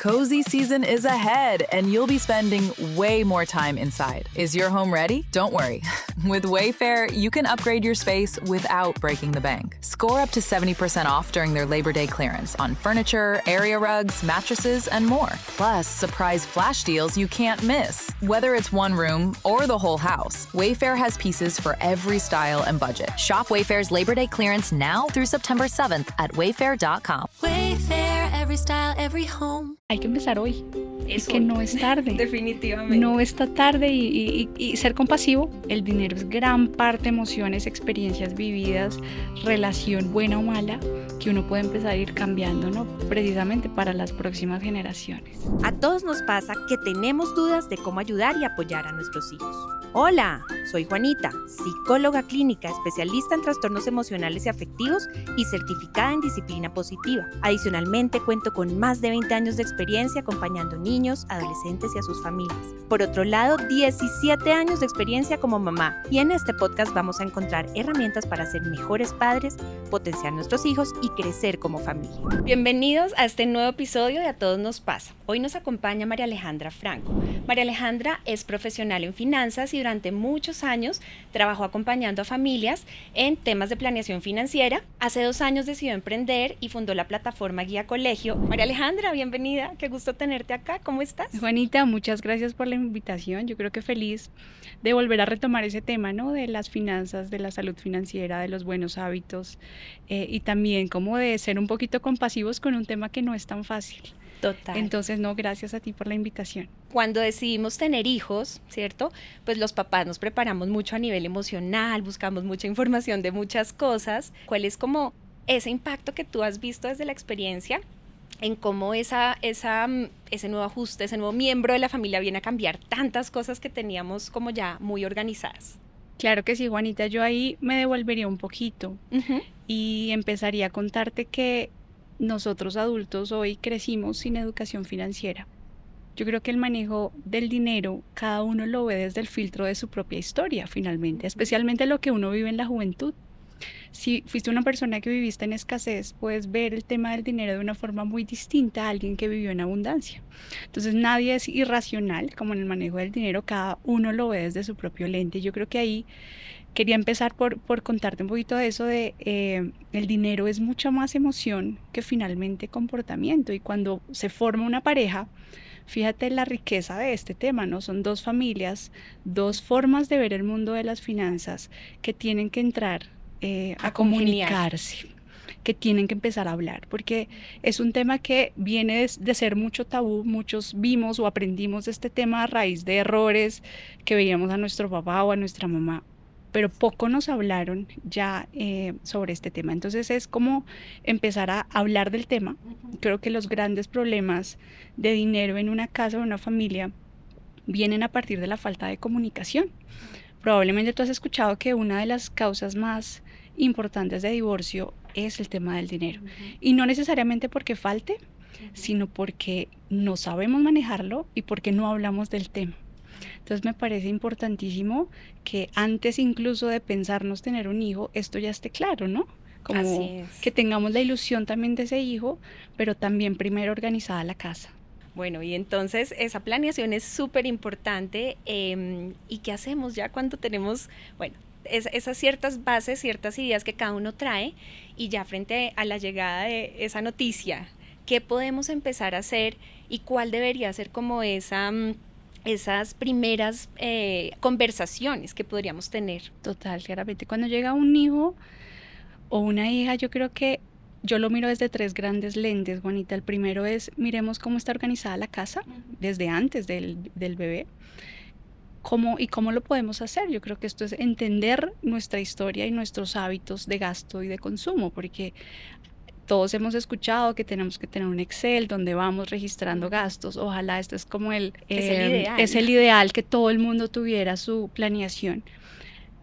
Cozy season is ahead, and you'll be spending way more time inside. Is your home ready? Don't worry. With Wayfair, you can upgrade your space without breaking the bank. Score up to 70% off during their Labor Day clearance on furniture, area rugs, mattresses, and more. Plus, surprise flash deals you can't miss. Whether it's one room or the whole house, Wayfair has pieces for every style and budget. Shop Wayfair's Labor Day clearance now through September 7th at wayfair.com. Wayfair, every style, every home. Hay que empezar hoy. Es que hoy. no es tarde. Definitivamente. No está tarde y ser compasivo. El dinero es gran parte emociones, experiencias vividas, relación buena o mala, que uno puede empezar a ir cambiando, ¿no? Precisamente para las próximas generaciones. A todos nos pasa que tenemos dudas de cómo ayudar y apoyar a nuestros hijos. Hola, soy Juanita, psicóloga clínica, especialista en trastornos emocionales y afectivos y certificada en disciplina positiva. Adicionalmente, cuento con más de 20 años de experiencia acompañando niños, adolescentes y a sus familias. Por otro lado, 17 años de experiencia como mamá. Y en este podcast vamos a encontrar herramientas para ser mejores padres, potenciar nuestros hijos y crecer como familia. Bienvenidos a este nuevo episodio de A Todos Nos Pasa. Hoy nos acompaña María Alejandra Franco. María Alejandra es profesional en finanzas y durante muchos años trabajó acompañando a familias en temas de planeación financiera. Hace 2 años decidió emprender y fundó la plataforma Guía Colegio. María Alejandra, bienvenida. Qué gusto tenerte acá. ¿Cómo estás? Juanita, muchas gracias por la invitación. Yo creo que feliz de volver a retomar ese tema, ¿no? De las finanzas, de la salud financiera, de los buenos hábitos y también como de ser un poquito compasivos con un tema que no es tan fácil. Total. Entonces, no, gracias a ti por la invitación. Cuando decidimos tener hijos, ¿cierto? Pues los papás nos preparamos mucho a nivel emocional, buscamos mucha información de muchas cosas. ¿Cuál es como ese impacto que tú has visto desde la experiencia en cómo ese nuevo ajuste, ese nuevo miembro de la familia viene a cambiar tantas cosas que teníamos como ya muy organizadas? Claro que sí, Juanita, yo ahí me devolvería un poquito y empezaría a contarte que nosotros adultos hoy crecimos sin educación financiera. Yo creo que el manejo del dinero, cada uno lo ve desde el filtro de su propia historia, finalmente, especialmente lo que uno vive en la juventud. Si fuiste una persona que viviste en escasez, puedes ver el tema del dinero de una forma muy distinta a alguien que vivió en abundancia. Entonces nadie es irracional como en el manejo del dinero, cada uno lo ve desde su propio lente. Yo creo que ahí quería empezar por contarte un poquito de eso de el dinero es mucha más emoción que finalmente comportamiento, y cuando se forma una pareja, fíjate la riqueza de este tema, ¿no? Son 2 familias, 2 formas de ver el mundo de las finanzas que tienen que entrar a comunicarse, que tienen que empezar a hablar, porque es un tema que viene de ser mucho tabú. Muchos vimos o aprendimos este tema a raíz de errores que veíamos a nuestro papá o a nuestra mamá, pero poco nos hablaron ya sobre este tema. Entonces es como empezar a hablar del tema. Creo que los grandes problemas de dinero en una casa o una familia vienen a partir de la falta de comunicación. Probablemente tú has escuchado que una de las causas más importantes de divorcio es el tema del dinero. Y no necesariamente porque falte, sino porque no sabemos manejarlo y porque no hablamos del tema. Entonces me parece importantísimo que antes incluso de pensarnos tener un hijo, esto ya esté claro, ¿no? Como que tengamos la ilusión también de ese hijo, pero también primero organizada la casa. Bueno, y entonces esa planeación es súper importante. ¿Y qué hacemos ya cuando tenemos, bueno, esas ciertas bases, ciertas ideas que cada uno trae, y ya frente a la llegada de esa noticia, qué podemos empezar a hacer y cuál debería ser como esas primeras conversaciones que podríamos tener? Total, claramente. Cuando llega un hijo o una hija, yo creo que yo lo miro desde 3 grandes lentes, Juanita. El primero es, miremos cómo está organizada la casa desde antes del bebé. ¿Cómo lo podemos hacer? Yo creo que esto es entender nuestra historia y nuestros hábitos de gasto y de consumo, porque todos hemos escuchado que tenemos que tener un Excel donde vamos registrando gastos. Ojalá este es como es el ideal, que todo el mundo tuviera su planeación.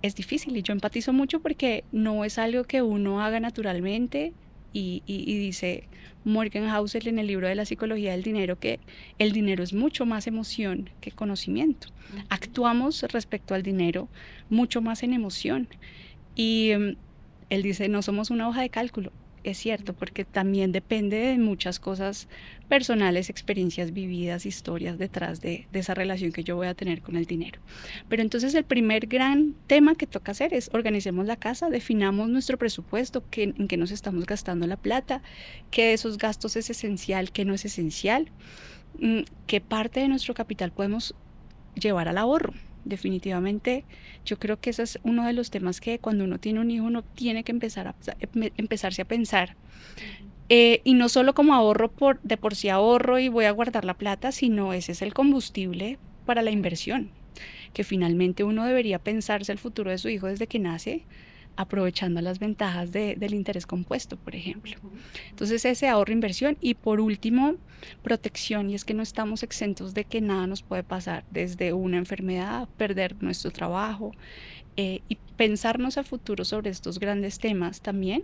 Es difícil y yo empatizo mucho porque no es algo que uno haga naturalmente. Y dice Morgan Housel en el libro de la psicología del dinero que el dinero es mucho más emoción que conocimiento. Actuamos respecto al dinero mucho más en emoción. Y él dice, no somos una hoja de cálculo, es cierto, porque también depende de muchas cosas personales, experiencias vividas, historias detrás de esa relación que yo voy a tener con el dinero. Pero entonces el primer gran tema que toca hacer es organicemos la casa, definamos nuestro presupuesto, en qué nos estamos gastando la plata, qué de esos gastos es esencial, qué no es esencial, qué parte de nuestro capital podemos llevar al ahorro. Definitivamente, yo creo que ese es uno de los temas que cuando uno tiene un hijo uno tiene que empezarse a pensar. Y no solo como ahorro de por sí ahorro y voy a guardar la plata, sino ese es el combustible para la inversión, que finalmente uno debería pensarse el futuro de su hijo desde que nace, aprovechando las ventajas del interés compuesto, por ejemplo. Entonces ese ahorro, inversión y por último protección, y es que no estamos exentos de que nada nos puede pasar, desde una enfermedad, perder nuestro trabajo, y pensarnos a futuro sobre estos grandes temas también.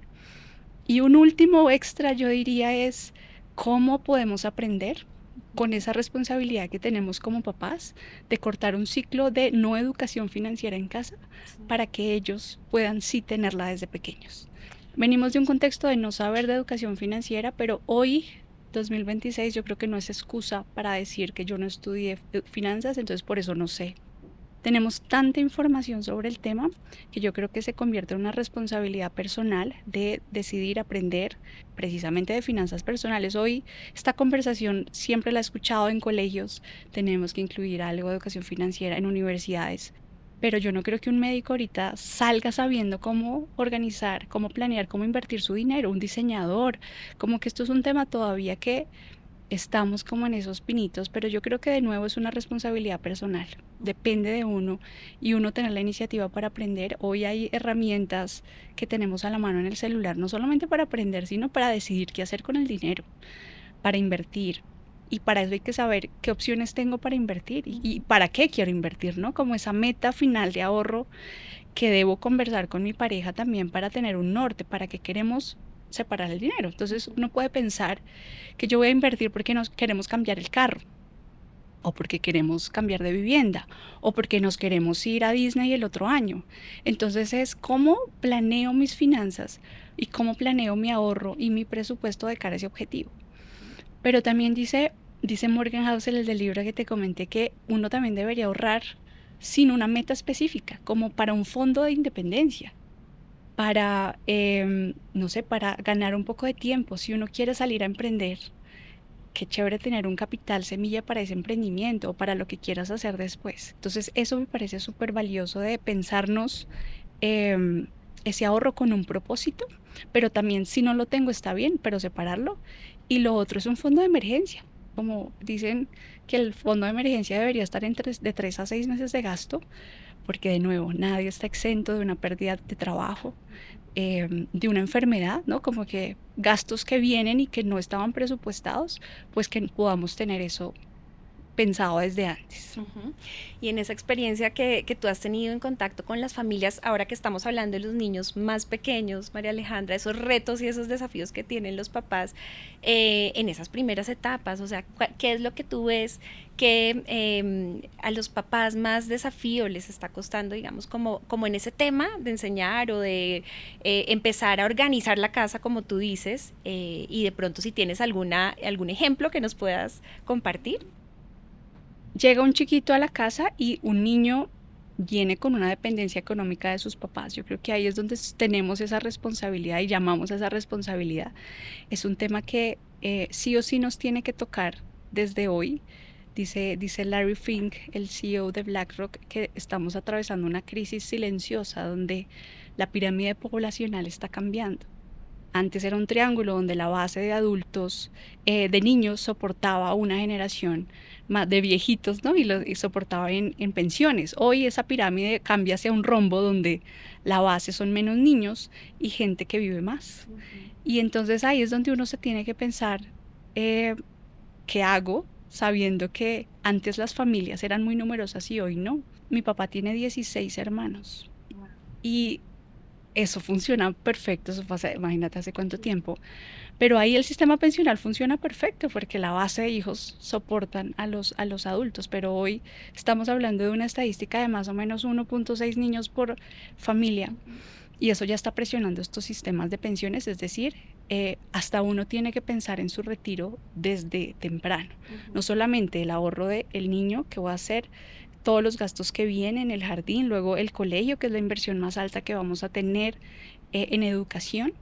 Y un último extra yo diría es cómo podemos aprender con esa responsabilidad que tenemos como papás de cortar un ciclo de no educación financiera en casa para que ellos puedan sí tenerla desde pequeños. Venimos de un contexto de no saber de educación financiera, pero hoy, 2026, yo creo que no es excusa para decir que yo no estudié finanzas, entonces por eso no sé. Tenemos tanta información sobre el tema que yo creo que se convierte en una responsabilidad personal de decidir aprender precisamente de finanzas personales. Hoy esta conversación siempre la he escuchado en colegios, tenemos que incluir algo de educación financiera en universidades, pero yo no creo que un médico ahorita salga sabiendo cómo organizar, cómo planear, cómo invertir su dinero, un diseñador, como que esto es un tema todavía que estamos como en esos pinitos, pero yo creo que de nuevo es una responsabilidad personal, depende de uno y uno tener la iniciativa para aprender. Hoy hay herramientas que tenemos a la mano en el celular, no solamente para aprender, sino para decidir qué hacer con el dinero, para invertir. Y para eso hay que saber qué opciones tengo para invertir y para qué quiero invertir, ¿no? Como esa meta final de ahorro que debo conversar con mi pareja también para tener un norte, para qué queremos separar el dinero. Entonces uno puede pensar que yo voy a invertir porque nos queremos cambiar el carro, o porque queremos cambiar de vivienda, o porque nos queremos ir a Disney el otro año. Entonces es cómo planeo mis finanzas y cómo planeo mi ahorro y mi presupuesto de cara a ese objetivo. Pero también dice Morgan Housel, el del libro que te comenté, que uno también debería ahorrar sin una meta específica, como para un fondo de independencia, para, no sé, para ganar un poco de tiempo. Si uno quiere salir a emprender, qué chévere tener un capital semilla para ese emprendimiento o para lo que quieras hacer después. Entonces eso me parece súper valioso de pensarnos ese ahorro con un propósito, pero también si no lo tengo está bien, pero separarlo. Y lo otro es un fondo de emergencia. Como dicen que el fondo de emergencia debería estar de 3 a 6 meses de gasto, porque de nuevo nadie está exento de una pérdida de trabajo, de una enfermedad, ¿no? Como que gastos que vienen y que no estaban presupuestados, pues que podamos tener eso pensado desde antes. Y en esa experiencia que tú has tenido en contacto con las familias, ahora que estamos hablando de los niños más pequeños, María Alejandra, esos retos y esos desafíos que tienen los papás en esas primeras etapas, o sea, ¿qué es lo que tú ves que a los papás más desafío les está costando, digamos, como en ese tema de enseñar o de empezar a organizar la casa, como tú dices, y de pronto si tienes algún ejemplo que nos puedas compartir? Llega un chiquito a la casa y un niño viene con una dependencia económica de sus papás. Yo creo que ahí es donde tenemos esa responsabilidad y llamamos a esa responsabilidad. Es un tema que sí o sí nos tiene que tocar desde hoy. Dice Larry Fink, el CEO de BlackRock, que estamos atravesando una crisis silenciosa donde la pirámide poblacional está cambiando. Antes era un triángulo donde la base de adultos, de niños, soportaba una generación más de viejitos, ¿no? Y soportaba en pensiones. Hoy esa pirámide cambia hacia un rombo donde la base son menos niños y gente que vive más. Y entonces ahí es donde uno se tiene que pensar, ¿qué hago? Sabiendo que antes las familias eran muy numerosas y hoy no. Mi papá tiene 16 hermanos. Y eso funciona perfecto, eso pasa, imagínate hace cuánto tiempo, pero ahí el sistema pensional funciona perfecto porque la base de hijos soportan a los adultos, pero hoy estamos hablando de una estadística de más o menos 1.6 niños por familia y eso ya está presionando estos sistemas de pensiones, es decir, hasta uno tiene que pensar en su retiro desde temprano. No solamente el ahorro del niño que va a hacer, todos los gastos que vienen, el jardín, luego el colegio, que es la inversión más alta que vamos a tener en educación.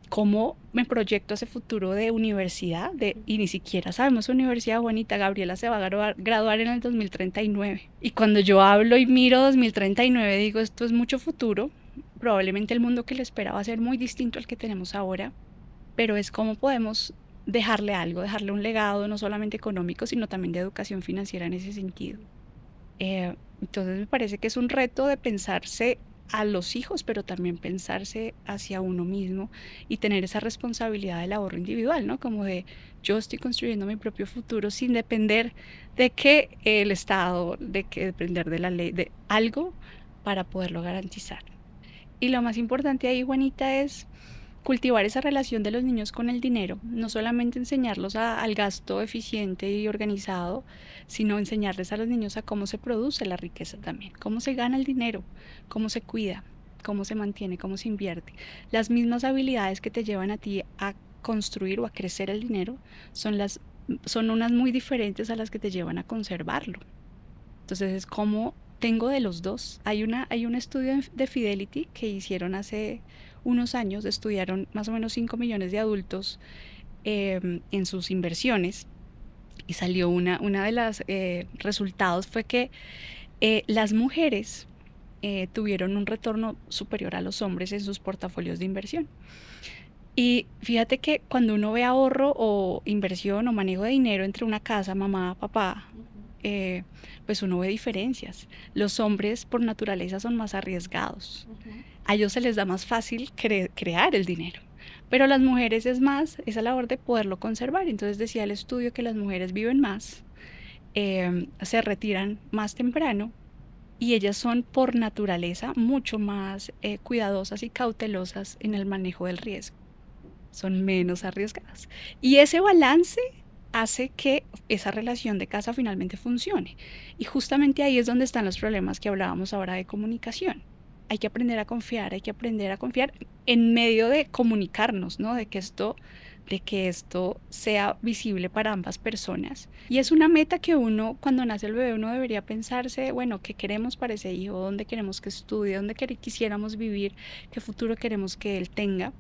¿Cómo me proyecto a ese futuro de universidad? Y ni siquiera sabemos universidad, Juanita. Gabriela se va a graduar en el 2039. Y cuando yo hablo y miro 2039, digo, esto es mucho futuro. Probablemente el mundo que le espera va a ser muy distinto al que tenemos ahora. Pero es cómo podemos dejarle algo, dejarle un legado, no solamente económico, sino también de educación financiera en ese sentido. Entonces me parece que es un reto de pensarse a los hijos, pero también pensarse hacia uno mismo y tener esa responsabilidad del ahorro individual, ¿no? Como de yo estoy construyendo mi propio futuro sin depender de que el Estado, de que depender de la ley, de algo para poderlo garantizar. Y lo más importante ahí, Juanita, es cultivar esa relación de los niños con el dinero, no solamente enseñarlos al gasto eficiente y organizado, sino enseñarles a los niños a cómo se produce la riqueza también, cómo se gana el dinero, cómo se cuida, cómo se mantiene, cómo se invierte. Las mismas habilidades que te llevan a ti a construir o a crecer el dinero son unas muy diferentes a las que te llevan a conservarlo. Entonces es como tengo de los dos. Hay un estudio de Fidelity que hicieron hace unos años, estudiaron más o menos 5 millones de adultos en sus inversiones, y salió una de las resultados fue que las mujeres tuvieron un retorno superior a los hombres en sus portafolios de inversión. Y fíjate que cuando uno ve ahorro o inversión o manejo de dinero entre una casa, mamá, papá, pues uno ve diferencias. Los hombres por naturaleza son más arriesgados. A ellos se les da más fácil crear el dinero. Pero las mujeres es más esa labor de poderlo conservar. Entonces decía el estudio que las mujeres viven más, se retiran más temprano, y ellas son por naturaleza mucho más cuidadosas y cautelosas en el manejo del riesgo. Son menos arriesgadas. Y ese balance hace que esa relación de casa finalmente funcione. Y justamente ahí es donde están los problemas que hablábamos ahora de comunicación. Hay que aprender a confiar en medio de comunicarnos, ¿no? De que esto sea visible para ambas personas. Y es una meta que uno, cuando nace el bebé, uno debería pensarse, bueno, ¿qué queremos para ese hijo? ¿Dónde queremos que estudie? ¿Dónde quisiéramos vivir? ¿Qué futuro queremos que él tenga?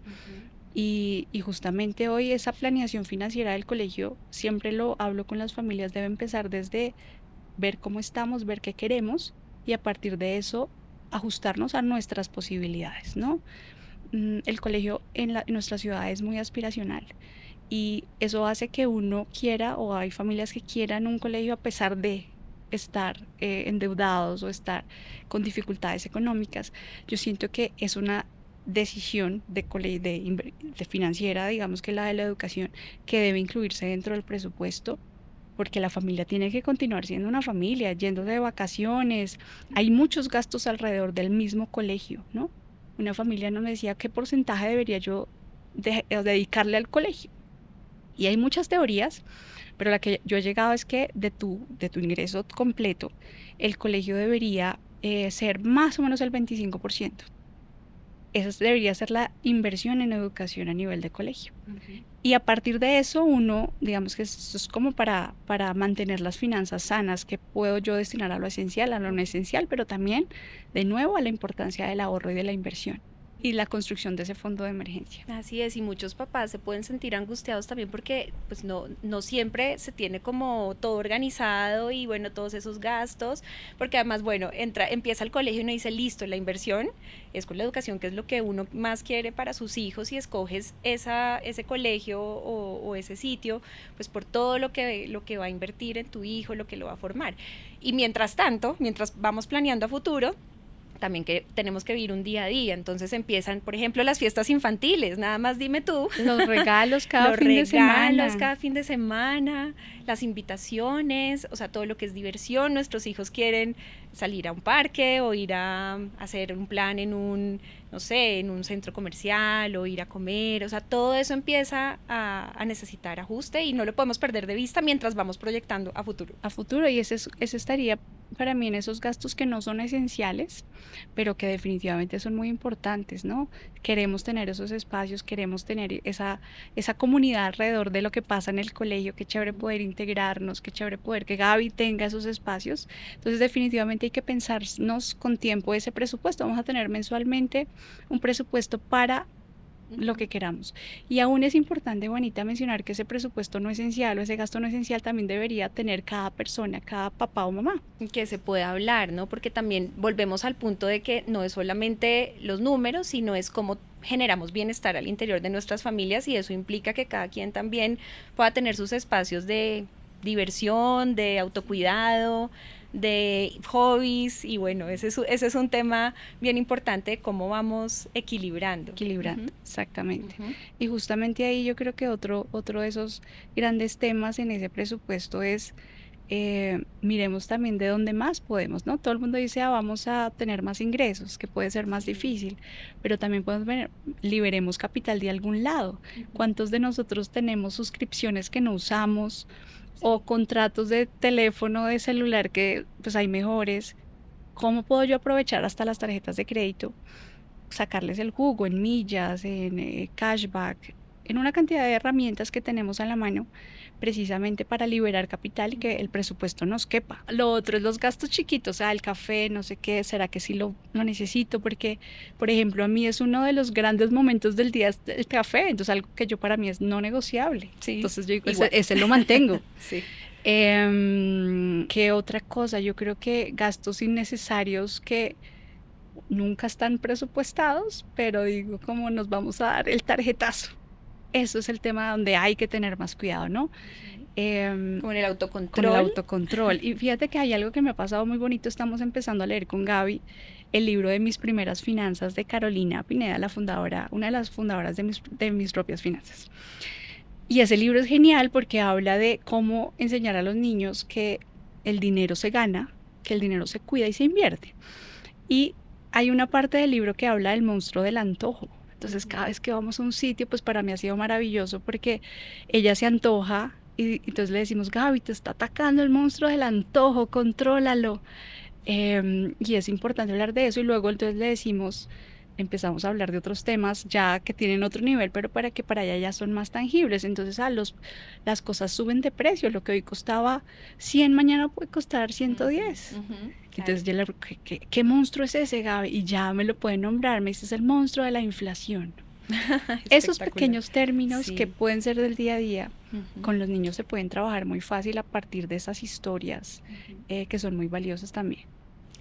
Y justamente hoy esa planeación financiera del colegio, siempre lo hablo con las familias, debe empezar desde ver cómo estamos, ver qué queremos, y a partir de eso ajustarnos a nuestras posibilidades, ¿no? El colegio en nuestra ciudad es muy aspiracional, y eso hace que uno quiera, o hay familias que quieran un colegio a pesar de estar endeudados o estar con dificultades económicas. Yo siento que es una decisión de financiera, digamos que la de la educación, que debe incluirse dentro del presupuesto, porque la familia tiene que continuar siendo una familia, yendo de vacaciones. Hay muchos gastos alrededor del mismo colegio, ¿no? Una familia nos decía qué porcentaje debería yo dedicarle al colegio. Y hay muchas teorías, pero la que yo he llegado es que de tu ingreso completo, el colegio debería ser más o menos el 25%. Esa debería ser la inversión en educación a nivel de colegio. Y a partir de eso, uno, digamos que esto es como para mantener las finanzas sanas, que puedo yo destinar a lo esencial, a lo no esencial, pero también, de nuevo, a la importancia del ahorro y de la inversión y la construcción de ese fondo de emergencia. Así es, y muchos papás se pueden sentir angustiados también porque pues no siempre se tiene como todo organizado y bueno, todos esos gastos, porque además, bueno, empieza el colegio y uno dice, listo, la inversión es con la educación, que es lo que uno más quiere para sus hijos, y escoges ese colegio o ese sitio, pues por todo lo que va a invertir en tu hijo, lo que lo va a formar. Y mientras tanto, mientras vamos planeando a futuro, también que tenemos que vivir un día a día. Entonces empiezan, por ejemplo, las fiestas infantiles, nada más dime tú. Los regalos cada fin de semana. Los regalos cada fin de semana, las invitaciones, o sea, todo lo que es diversión. Nuestros hijos quieren salir a un parque o ir a hacer un plan en un centro comercial, o ir a comer. O sea, todo eso empieza a necesitar ajuste y no lo podemos perder de vista mientras vamos proyectando a futuro. A futuro, y ese estaría para mí en esos gastos que no son esenciales, pero que definitivamente son muy importantes, ¿no? Queremos tener esos espacios, queremos tener esa comunidad alrededor de lo que pasa en el colegio, qué chévere poder integrarnos, qué chévere poder que Gaby tenga esos espacios. Entonces definitivamente hay que pensarnos con tiempo ese presupuesto. Vamos a tener mensualmente un presupuesto para lo que queramos. Y aún es importante, Juanita, mencionar que ese presupuesto no esencial o ese gasto no esencial también debería tener cada persona, cada papá o mamá. Que se pueda hablar, ¿no? Porque también volvemos al punto de que no es solamente los números, sino es cómo generamos bienestar al interior de nuestras familias, y eso implica que cada quien también pueda tener sus espacios de diversión, de autocuidado, de hobbies, y bueno, ese es un tema bien importante de cómo vamos equilibrando. Exactamente. Y justamente ahí yo creo que otro de esos grandes temas en ese presupuesto es miremos también de dónde más podemos, ¿no? Todo el mundo dice, vamos a tener más ingresos, que puede ser más difícil, pero también podemos ver, liberemos capital de algún lado. ¿Cuántos de nosotros tenemos suscripciones que no usamos? O contratos de teléfono, de celular, que pues hay mejores? ¿Cómo puedo yo aprovechar hasta las tarjetas de crédito, sacarles el jugo en millas, en cashback, en una cantidad de herramientas que tenemos a la mano, precisamente para liberar capital y que el presupuesto nos quepa? Lo otro es los gastos chiquitos, el café, no sé qué, ¿será que sí lo necesito? Porque, por ejemplo, a mí es uno de los grandes momentos del día el café, entonces algo que yo para mí es no negociable. Sí, entonces yo digo, ese lo mantengo. Sí. ¿Qué otra cosa? Yo creo que gastos innecesarios que nunca están presupuestados, pero digo, ¿cómo nos vamos a dar el tarjetazo? Eso es el tema donde hay que tener más cuidado, ¿no? Con el autocontrol. Con el autocontrol. Y fíjate que hay algo que me ha pasado muy bonito. Estamos empezando a leer con Gaby el libro de Mis Primeras Finanzas de Carolina Pineda, la fundadora, una de las fundadoras de mis propias finanzas. Y ese libro es genial porque habla de cómo enseñar a los niños que el dinero se gana, que el dinero se cuida y se invierte. Y hay una parte del libro que habla del monstruo del antojo. Entonces cada vez que vamos a un sitio, pues para mí ha sido maravilloso porque ella se antoja y entonces le decimos, Gaby, te está atacando el monstruo del antojo, contrólalo. Y es importante hablar de eso, y luego entonces le decimos, empezamos a hablar de otros temas ya que tienen otro nivel, pero para que para allá ya son más tangibles. Entonces las cosas suben de precio, lo que hoy costaba 100 mañana puede costar 110. Entonces yo le digo, ¿qué monstruo es ese, Gaby? Y ya me lo puede nombrar, me dice, es el monstruo de la inflación. Esos pequeños términos que pueden ser del día a día, con los niños se pueden trabajar muy fácil a partir de esas historias que son muy valiosas también.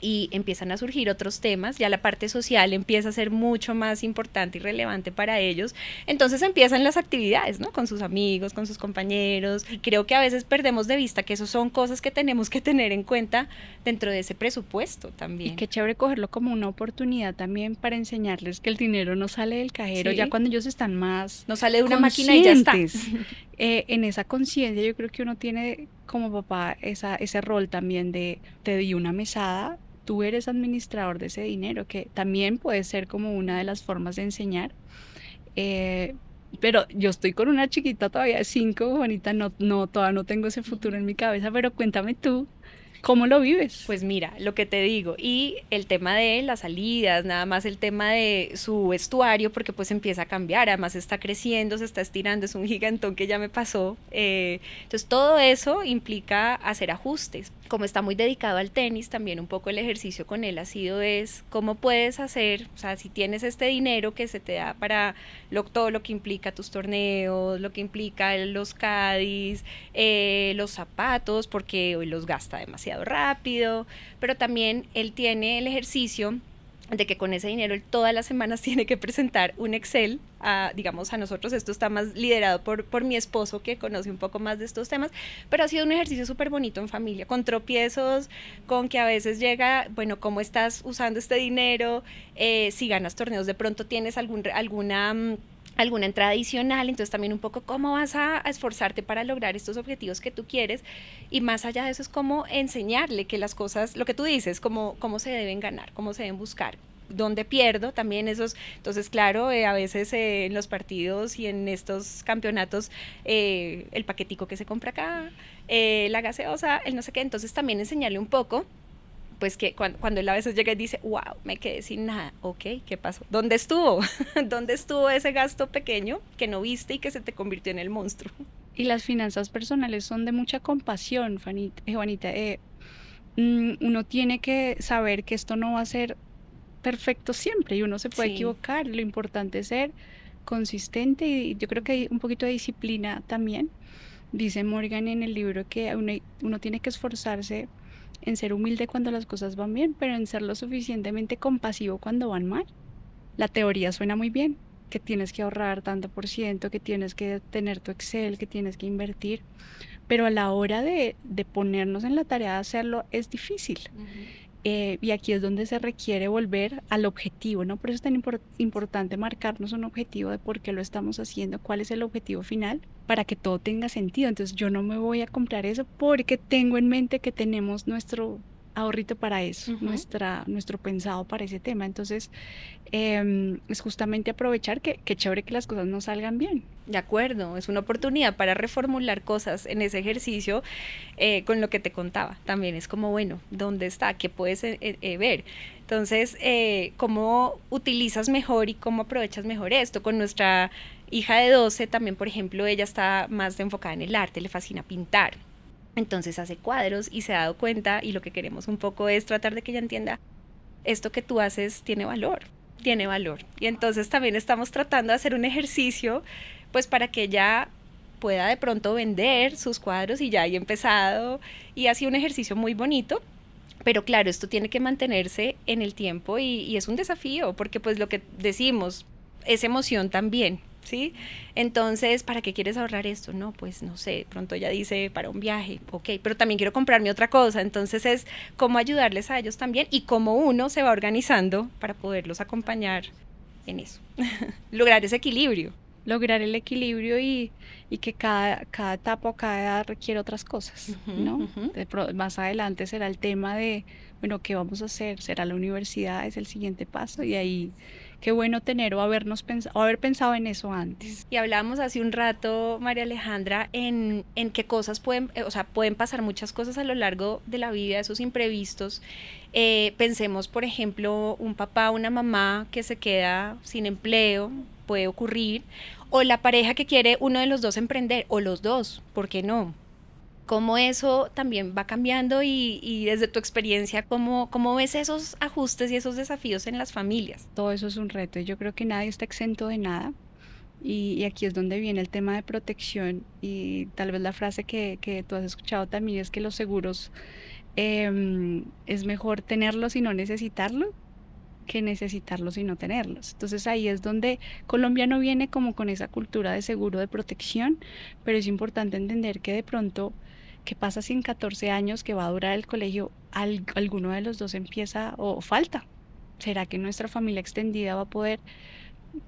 Y empiezan a surgir otros temas, ya la parte social empieza a ser mucho más importante y relevante para ellos. Entonces empiezan las actividades, ¿no? Con sus amigos, con sus compañeros, y creo que a veces perdemos de vista que eso son cosas que tenemos que tener en cuenta dentro de ese presupuesto también. Y qué chévere cogerlo como una oportunidad también para enseñarles que el dinero no sale del cajero, ya cuando ellos están más no sale de una máquina y ya está. En esa conciencia yo creo que uno tiene como papá ese rol también de te di una mesada, tú eres administrador de ese dinero, que también puede ser como una de las formas de enseñar. Pero yo estoy con una chiquita todavía de 5, Juanita, todavía no tengo ese futuro en mi cabeza, pero cuéntame tú, ¿cómo lo vives? Pues mira, lo que te digo, y el tema de las salidas, nada más el tema de su vestuario, porque pues empieza a cambiar, además está creciendo, se está estirando, es un gigantón que ya me pasó. Entonces todo eso implica hacer ajustes. Como está muy dedicado al tenis, también un poco el ejercicio con él ha sido cómo puedes hacer, o sea, si tienes este dinero que se te da para todo lo que implica tus torneos, lo que implica los caddies, los zapatos, porque hoy los gasta demasiado rápido, pero también él tiene el ejercicio de que con ese dinero él todas las semanas tiene que presentar un Excel, digamos a nosotros esto está más liderado por mi esposo que conoce un poco más de estos temas, pero ha sido un ejercicio súper bonito en familia, con tropiezos, con que a veces llega, bueno, ¿cómo estás usando este dinero? Si ganas torneos de pronto tienes alguna entrada adicional, entonces también un poco cómo vas a esforzarte para lograr estos objetivos que tú quieres, y más allá de eso es cómo enseñarle que las cosas, lo que tú dices, cómo se deben ganar, cómo se deben buscar, dónde pierdo también esos, entonces claro, a veces en los partidos y en estos campeonatos, el paquetico que se compra acá, la gaseosa, el no sé qué, entonces también enseñarle un poco pues que cuando él a veces llega y dice, wow, me quedé sin nada, ok, ¿qué pasó? ¿Dónde estuvo? ¿Dónde estuvo ese gasto pequeño que no viste y que se te convirtió en el monstruo? Y las finanzas personales son de mucha compasión, Juanita. Uno tiene que saber que esto no va a ser perfecto siempre y uno se puede equivocar. Lo importante es ser consistente y yo creo que hay un poquito de disciplina también. Dice Morgan en el libro que uno tiene que esforzarse en ser humilde cuando las cosas van bien, pero en ser lo suficientemente compasivo cuando van mal. La teoría suena muy bien, que tienes que ahorrar tanto por ciento, que tienes que tener tu Excel, que tienes que invertir, pero a la hora de ponernos en la tarea de hacerlo es difícil. Y aquí es donde se requiere volver al objetivo, ¿no? Por eso es tan importante marcarnos un objetivo de por qué lo estamos haciendo, cuál es el objetivo final, para que todo tenga sentido. Entonces yo no me voy a comprar eso porque tengo en mente que tenemos nuestro ahorrito para eso, nuestro pensado para ese tema. Entonces es justamente aprovechar que chévere que las cosas no salgan bien. De acuerdo, es una oportunidad para reformular cosas en ese ejercicio con lo que te contaba. También es como, bueno, ¿dónde está? ¿Qué puedes ver? Entonces, ¿cómo utilizas mejor y cómo aprovechas mejor esto? Con nuestra hija de 12 también, por ejemplo, ella está más enfocada en el arte, le fascina pintar. Entonces hace cuadros y se ha dado cuenta, y lo que queremos un poco es tratar de que ella entienda, esto que tú haces tiene valor. Y entonces también estamos tratando de hacer un ejercicio pues para que ella pueda de pronto vender sus cuadros y ya haya empezado, y ha sido un ejercicio muy bonito, pero claro, esto tiene que mantenerse en el tiempo y es un desafío, porque pues lo que decimos es emoción también, ¿sí? Entonces, ¿para qué quieres ahorrar esto? No, pues no sé, de pronto ella dice para un viaje, ok, pero también quiero comprarme otra cosa. Entonces es cómo ayudarles a ellos también y cómo uno se va organizando para poderlos acompañar en eso. Lograr ese equilibrio. Lograr el equilibrio y que cada etapa o cada edad requiere otras cosas, ¿no? Más adelante será el tema de, bueno, ¿qué vamos a hacer? ¿Será la universidad? Es el siguiente paso, y ahí qué bueno tener o haber pensado en eso antes. Y hablábamos hace un rato, María Alejandra, en qué cosas pueden pasar muchas cosas a lo largo de la vida, esos imprevistos. Pensemos, por ejemplo, un papá, una mamá que se queda sin empleo, puede ocurrir, o la pareja que quiere uno de los dos emprender, o los dos, ¿por qué no? Cómo eso también va cambiando y desde tu experiencia, ¿cómo ves esos ajustes y esos desafíos en las familias? Todo eso es un reto y yo creo que nadie está exento de nada, y aquí es donde viene el tema de protección, y tal vez la frase que tú has escuchado también es que los seguros es mejor tenerlos y no necesitarlos que necesitarlos y no tenerlos. Entonces ahí es donde Colombia no viene como con esa cultura de seguro de protección, pero es importante entender que de pronto, ¿qué pasa si en 14 años que va a durar el colegio alguno de los dos empieza o falta? ¿Será que nuestra familia extendida va a poder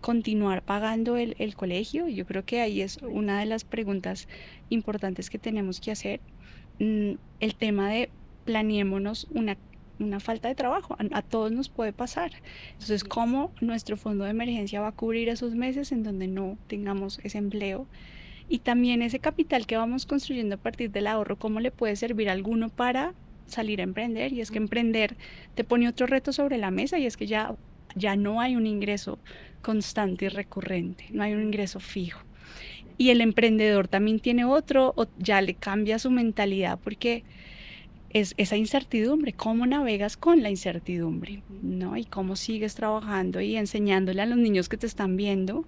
continuar pagando el colegio? Yo creo que ahí es una de las preguntas importantes que tenemos que hacer. El tema de planeémonos una falta de trabajo, a todos nos puede pasar. Entonces, ¿cómo nuestro fondo de emergencia va a cubrir esos meses en donde no tengamos ese empleo? Y también ese capital que vamos construyendo a partir del ahorro, ¿cómo le puede servir a alguno para salir a emprender? Y es que emprender te pone otro reto sobre la mesa, y es que ya no hay un ingreso constante y recurrente, no hay un ingreso fijo. Y el emprendedor también tiene otro, o ya le cambia su mentalidad, porque es esa incertidumbre, cómo navegas con la incertidumbre, ¿no? Y cómo sigues trabajando y enseñándole a los niños que te están viendo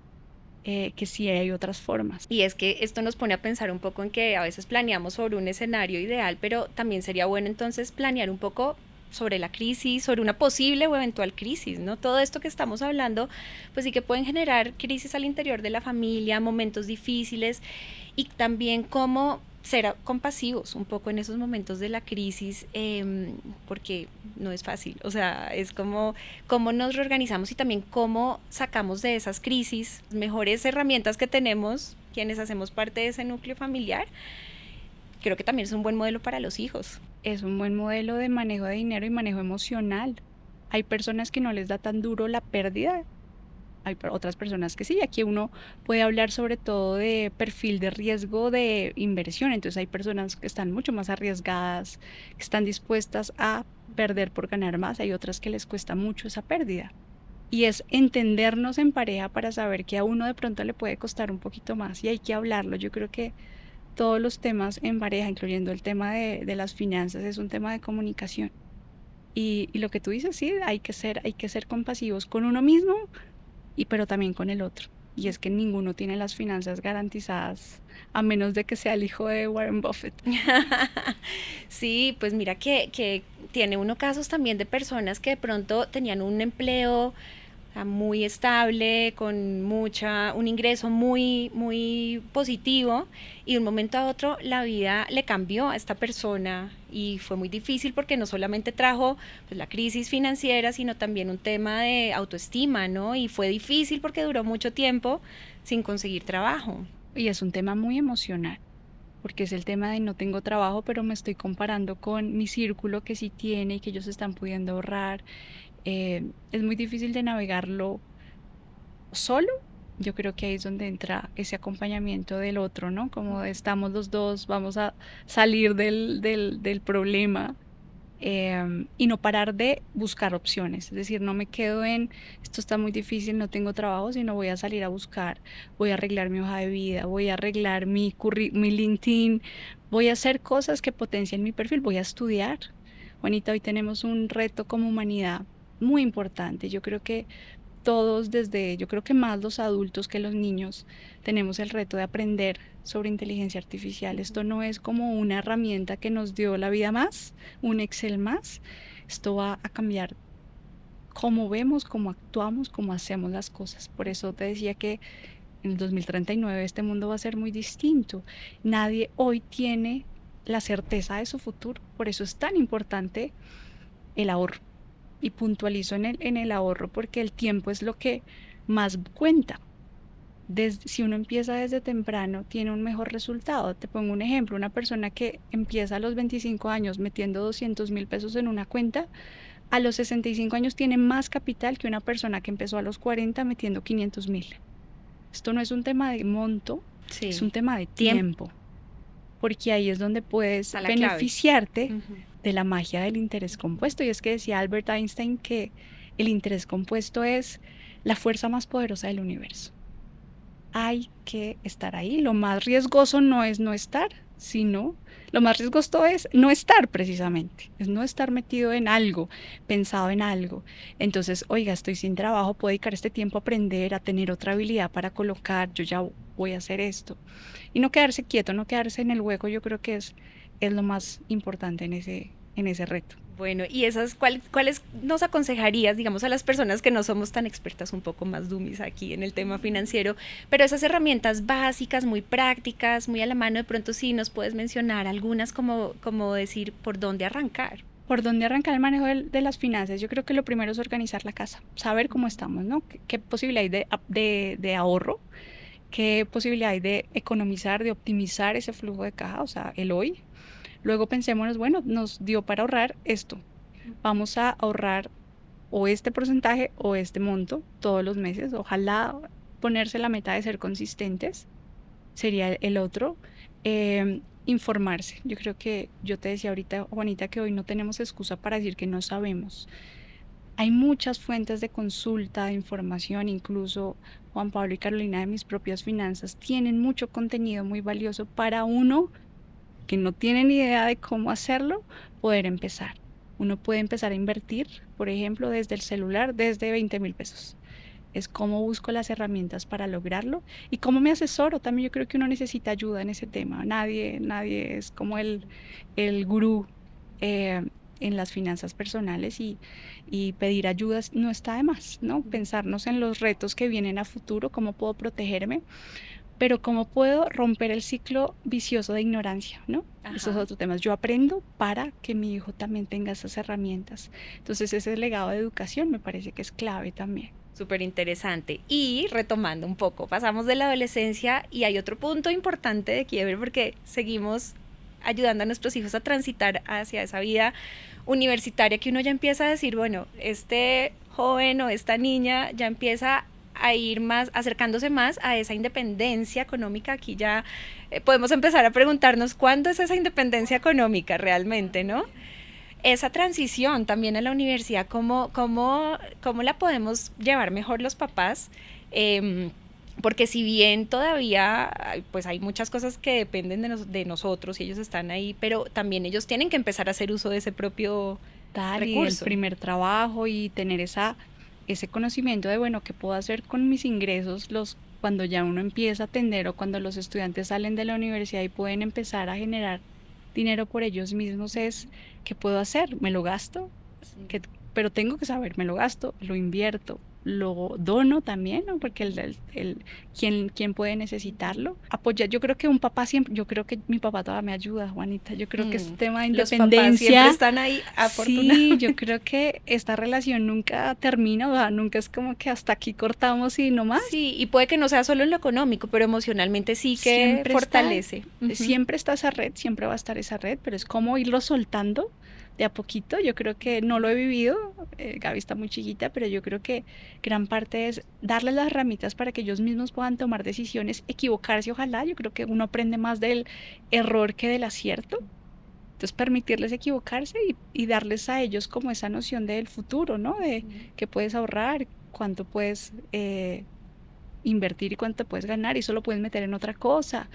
que sí hay otras formas. Y es que esto nos pone a pensar un poco en que a veces planeamos sobre un escenario ideal, pero también sería bueno entonces planear un poco sobre la crisis, sobre una posible o eventual crisis, ¿no? Todo esto que estamos hablando, pues sí que pueden generar crisis al interior de la familia, momentos difíciles, y también cómo ser compasivos un poco en esos momentos de la crisis, porque no es fácil, o sea, es como cómo nos reorganizamos y también cómo sacamos de esas crisis mejores herramientas que tenemos quienes hacemos parte de ese núcleo familiar. Creo que también es un buen modelo para los hijos. Es un buen modelo de manejo de dinero y manejo emocional. Hay personas que no les da tan duro la pérdida. hay otras personas que sí. Aquí uno puede hablar sobre todo de perfil de riesgo de inversión. Entonces hay personas que están mucho más arriesgadas, que están dispuestas a perder por ganar más. Hay otras que les cuesta mucho esa pérdida. Y es entendernos en pareja para saber que a uno de pronto le puede costar un poquito más y hay que hablarlo. Yo creo que todos los temas en pareja, incluyendo el tema de las finanzas, es un tema de comunicación. Y lo que tú dices, sí, hay que ser compasivos con uno mismo, pero también con el otro. Y es que ninguno tiene las finanzas garantizadas, a menos de que sea el hijo de Warren Buffett. Sí, pues mira que tiene uno casos también de personas que de pronto tenían un empleo muy estable, con un ingreso muy positivo, y de un momento a otro la vida le cambió a esta persona y fue muy difícil porque no solamente trajo pues, la crisis financiera, sino también un tema de autoestima, ¿no? Y fue difícil porque duró mucho tiempo sin conseguir trabajo. Y es un tema muy emocional, porque es el tema de no tengo trabajo, pero me estoy comparando con mi círculo que sí tiene y que ellos están pudiendo ahorrar. Es muy difícil de navegarlo solo. Yo creo que ahí es donde entra ese acompañamiento del otro, ¿no? Como estamos los dos, vamos a salir del problema, y no parar de buscar opciones. Es decir, no me quedo en esto está muy difícil, no tengo trabajo, sino voy a salir a buscar, voy a arreglar mi hoja de vida, voy a arreglar mi LinkedIn, voy a hacer cosas que potencien mi perfil, voy a estudiar. Juanita, hoy tenemos un reto como humanidad muy importante. Yo creo que todos, yo creo que más los adultos que los niños, tenemos el reto de aprender sobre inteligencia artificial. Esto no es como una herramienta que nos dio la vida más, un Excel más. Esto va a cambiar cómo vemos, cómo actuamos, cómo hacemos las cosas. Por eso te decía que en el 2039 este mundo va a ser muy distinto. Nadie hoy tiene la certeza de su futuro. Por eso es tan importante el ahorro. Y puntualizo en el ahorro porque el tiempo es lo que más cuenta. Si uno empieza desde temprano, tiene un mejor resultado. Te pongo un ejemplo, una persona que empieza a los 25 años metiendo 200,000 pesos en una cuenta, a los 65 años tiene más capital que una persona que empezó a los 40 metiendo 500,000. Esto no es un tema de monto, sí, es un tema de tiempo. Porque ahí es donde puedes beneficiarte de la magia del interés compuesto. Y es que decía Albert Einstein que el interés compuesto es la fuerza más poderosa del universo. Hay que estar ahí. Lo más riesgoso no es no estar, sino lo más riesgoso es no estar precisamente. Es no estar metido en algo, pensado en algo. Entonces, oiga, estoy sin trabajo, puedo dedicar este tiempo a aprender, a tener otra habilidad para colocar, yo ya voy a hacer esto. Y no quedarse quieto, no quedarse en el hueco, yo creo que es lo más importante en ese reto. Bueno, ¿y cuáles nos aconsejarías, digamos, a las personas que no somos tan expertas, un poco más dummies aquí en el tema financiero, pero esas herramientas básicas, muy prácticas, muy a la mano, de pronto sí nos puedes mencionar algunas como decir por dónde arrancar? ¿Por dónde arrancar el manejo de las finanzas? Yo creo que lo primero es organizar la casa, saber cómo estamos, ¿no? ¿Qué posibilidad hay de ahorro? ¿Qué posibilidad hay de economizar, de optimizar ese flujo de caja, o sea, el hoy? Luego pensémonos, bueno, nos dio para ahorrar esto. Vamos a ahorrar o este porcentaje o este monto todos los meses. Ojalá ponerse la meta de ser consistentes sería el otro. Informarse. Yo creo que yo te decía ahorita, Juanita, que hoy no tenemos excusa para decir que no sabemos. Hay muchas fuentes de consulta, de información, incluso Juan Pablo y Carolina de Mis Propias Finanzas tienen mucho contenido muy valioso para uno que no tiene ni idea de cómo hacerlo, poder empezar. Uno puede empezar a invertir, por ejemplo, desde el celular, desde 20,000 pesos. Es cómo busco las herramientas para lograrlo y cómo me asesoro. También yo creo que uno necesita ayuda en ese tema. Nadie es como el gurú en las finanzas personales y pedir ayudas no está de más, ¿no? Pensarnos en los retos que vienen a futuro, cómo puedo protegerme, pero cómo puedo romper el ciclo vicioso de ignorancia, ¿no? Ajá. Esos otros temas. Yo aprendo para que mi hijo también tenga esas herramientas. Entonces ese legado de educación me parece que es clave también. Súper interesante. Y retomando un poco, pasamos de la adolescencia y hay otro punto importante de quiebre porque seguimos ayudando a nuestros hijos a transitar hacia esa vida universitaria que uno ya empieza a decir, bueno, este joven o esta niña ya empieza a ir más, acercándose más a esa independencia económica. Aquí ya podemos empezar a preguntarnos cuándo es esa independencia económica realmente, ¿no? Esa transición también a la universidad, ¿cómo la podemos llevar mejor los papás? Porque si bien todavía pues hay muchas cosas que dependen de nosotros y ellos están ahí, pero también ellos tienen que empezar a hacer uso de ese propio Y el primer trabajo y tener ese conocimiento de, bueno, ¿qué puedo hacer con mis ingresos cuando ya uno empieza a atender o cuando los estudiantes salen de la universidad y pueden empezar a generar dinero por ellos mismos? Es, ¿qué puedo hacer? ¿Me lo gasto? Pero tengo que saber, me lo gasto, lo invierto, lo dono también, ¿no? Porque ¿quién puede necesitarlo? Apoyar, yo creo que un papá siempre, yo creo que mi papá todavía me ayuda, Juanita, yo creo que este tema de independencia. Los papás siempre están ahí, afortunados. Sí, yo creo que esta relación nunca termina, o sea, nunca es como que hasta aquí cortamos y no más. Sí, y puede que no sea solo en lo económico, pero emocionalmente sí que siempre fortalece. Siempre está esa red, siempre va a estar esa red, pero es como irlo soltando de a poquito. Yo creo que no lo he vivido, Gaby está muy chiquita, pero yo creo que gran parte es darles las herramientas para que ellos mismos puedan tomar decisiones, equivocarse, ojalá. Yo creo que uno aprende más del error que del acierto. Entonces permitirles equivocarse y darles a ellos como esa noción del futuro, ¿no? De qué puedes ahorrar, cuánto puedes invertir y cuánto puedes ganar, y eso lo puedes meter en otra cosa.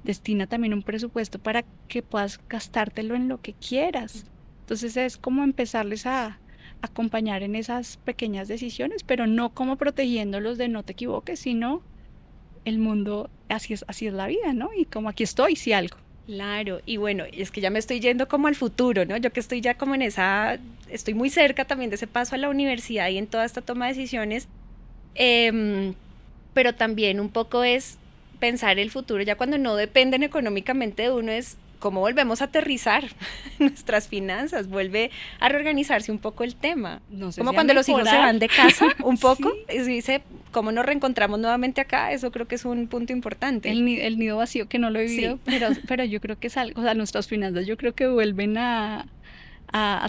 Destina también un presupuesto para que puedas gastártelo en lo que quieras. Entonces es como empezarles a acompañar en esas pequeñas decisiones, pero no como protegiéndolos de no te equivoques, sino el mundo, así es la vida, ¿no? Y como aquí estoy, si algo. Claro, y bueno, es que ya me estoy yendo como al futuro, ¿no? Yo que estoy ya como estoy muy cerca también de ese paso a la universidad y en toda esta toma de decisiones, pero también un poco es pensar el futuro, ya cuando no dependen económicamente de uno, es cómo volvemos a aterrizar nuestras finanzas, vuelve a reorganizarse un poco el tema. No sé como si cuando los hijos se van de casa un poco, Sí. y dice, ¿cómo nos reencontramos nuevamente acá? Eso creo que es un punto importante. El nido vacío, que no lo he vivido, Sí. pero yo creo que es algo, o sea, nuestras finanzas yo creo que vuelven a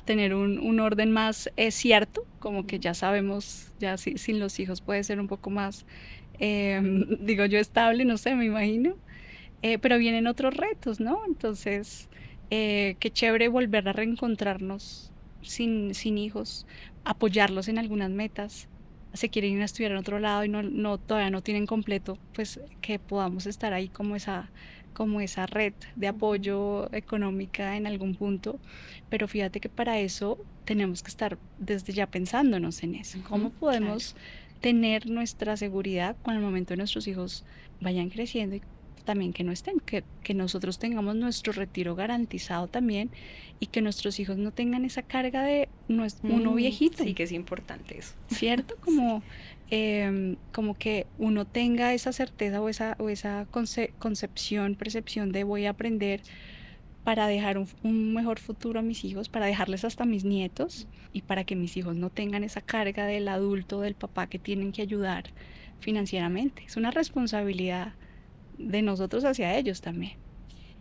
tener un orden más cierto, como que ya sabemos, ya sin los hijos puede ser un poco más, digo yo, estable, no sé, me imagino. Pero vienen otros retos, ¿no? Entonces, qué chévere volver a reencontrarnos sin hijos, apoyarlos en algunas metas. Se quieren ir a estudiar en otro lado y todavía no tienen completo, pues que podamos estar ahí como esa red de apoyo económica en algún punto. Pero fíjate que para eso tenemos que estar desde ya pensándonos en eso. ¿Cómo podemos tener nuestra seguridad cuando el momento de nuestros hijos vayan creciendo y también que no estén, que nosotros tengamos nuestro retiro garantizado también y que nuestros hijos no tengan esa carga de uno viejito? Sí, que es importante eso. ¿Cierto? Como que uno tenga esa certeza o esa percepción de voy a aprender para dejar un mejor futuro a mis hijos, para dejarles hasta a mis nietos y para que mis hijos no tengan esa carga del adulto, del papá que tienen que ayudar financieramente. Es una responsabilidad de nosotros hacia ellos también.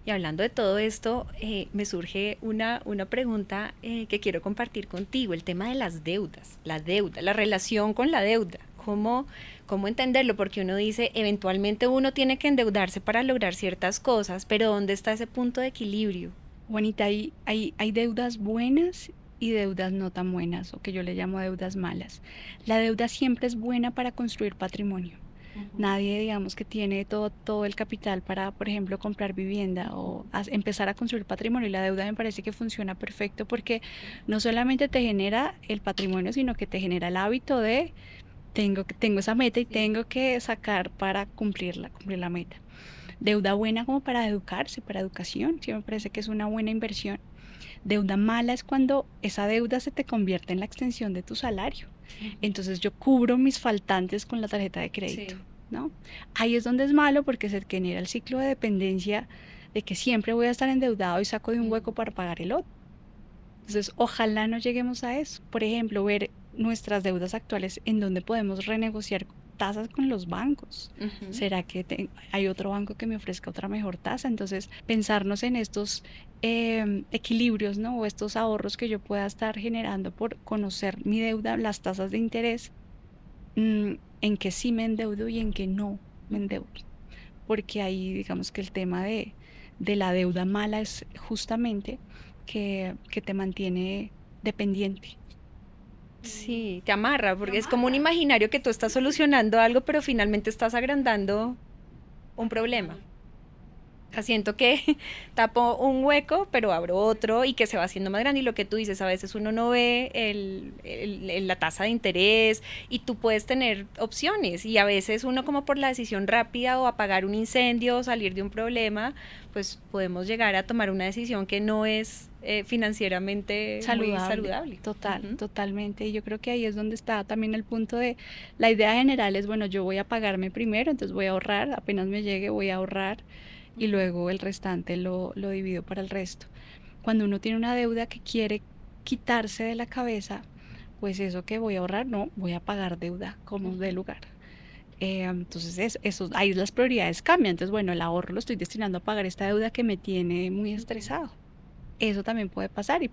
Y hablando de todo esto, me surge una pregunta que quiero compartir contigo, el tema de las deudas, la relación con la deuda, cómo entenderlo, porque uno dice, eventualmente uno tiene que endeudarse para lograr ciertas cosas, pero ¿dónde está ese punto de equilibrio? Juanita, hay deudas buenas y deudas no tan buenas, o que yo le llamo deudas malas. La deuda siempre es buena para construir patrimonio. Nadie, digamos, que tiene todo el capital para, por ejemplo, comprar vivienda o empezar a construir patrimonio, y la deuda me parece que funciona perfecto porque no solamente te genera el patrimonio, sino que te genera el hábito de tengo esa meta y tengo que sacar para cumplir la meta. Deuda buena como para educarse, para educación, sí me parece que es una buena inversión. Deuda mala es cuando esa deuda se te convierte en la extensión de tu salario. Entonces yo cubro mis faltantes con la tarjeta de crédito, ¿no? Ahí es donde es malo porque se genera el ciclo de dependencia de que siempre voy a estar endeudado y saco de un hueco para pagar el otro. Entonces ojalá no lleguemos a eso. Por ejemplo, ver nuestras deudas actuales en donde podemos renegociar tasas con los bancos. ¿Será que hay otro banco que me ofrezca otra mejor tasa? Entonces pensarnos en estos equilibrios, ¿no? O estos ahorros que yo pueda estar generando por conocer mi deuda, las tasas de interés, en qué sí me endeudo y en qué no me endeudo. Porque ahí digamos que el tema de la deuda mala es justamente que te mantiene dependiente. Sí, te amarra, porque es como un imaginario que tú estás solucionando algo, pero finalmente estás agrandando un problema. O sea, siento que tapo un hueco, pero abro otro y que se va haciendo más grande. Y lo que tú dices, a veces uno no ve la tasa de interés y tú puedes tener opciones. Y a veces uno como por la decisión rápida o apagar un incendio o salir de un problema, pues podemos llegar a tomar una decisión que no es financieramente muy saludable. Totalmente. Y yo creo que ahí es donde está también el punto de la idea general es, bueno, yo voy a pagarme primero, entonces voy a ahorrar, apenas me llegue voy a ahorrar y luego el restante lo divido para el resto. Cuando uno tiene una deuda que quiere quitarse de la cabeza, pues eso que voy a ahorrar, no, voy a pagar deuda como de lugar. Entonces ahí las prioridades cambian. Entonces, bueno, el ahorro lo estoy destinando a pagar esta deuda que me tiene muy estresado. Eso también puede pasar y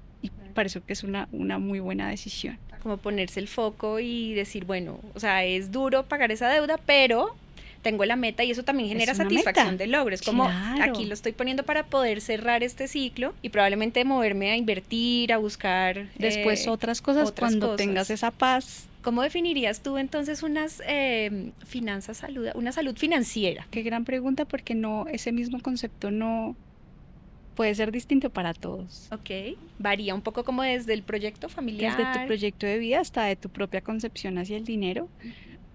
parece que es una muy buena decisión. Como ponerse el foco y decir, bueno, o sea, es duro pagar esa deuda, pero tengo la meta y eso también genera satisfacción de logro. Es como, aquí lo estoy poniendo para poder cerrar este ciclo y probablemente moverme a invertir, a buscar después otras cosas cuando tengas esa paz. ¿Cómo definirías tú entonces unas finanzas una salud financiera? Qué gran pregunta, porque no, ese mismo concepto no puede ser distinto para todos. Ok, varía un poco como desde el proyecto familiar. Desde tu proyecto de vida hasta de tu propia concepción hacia el dinero.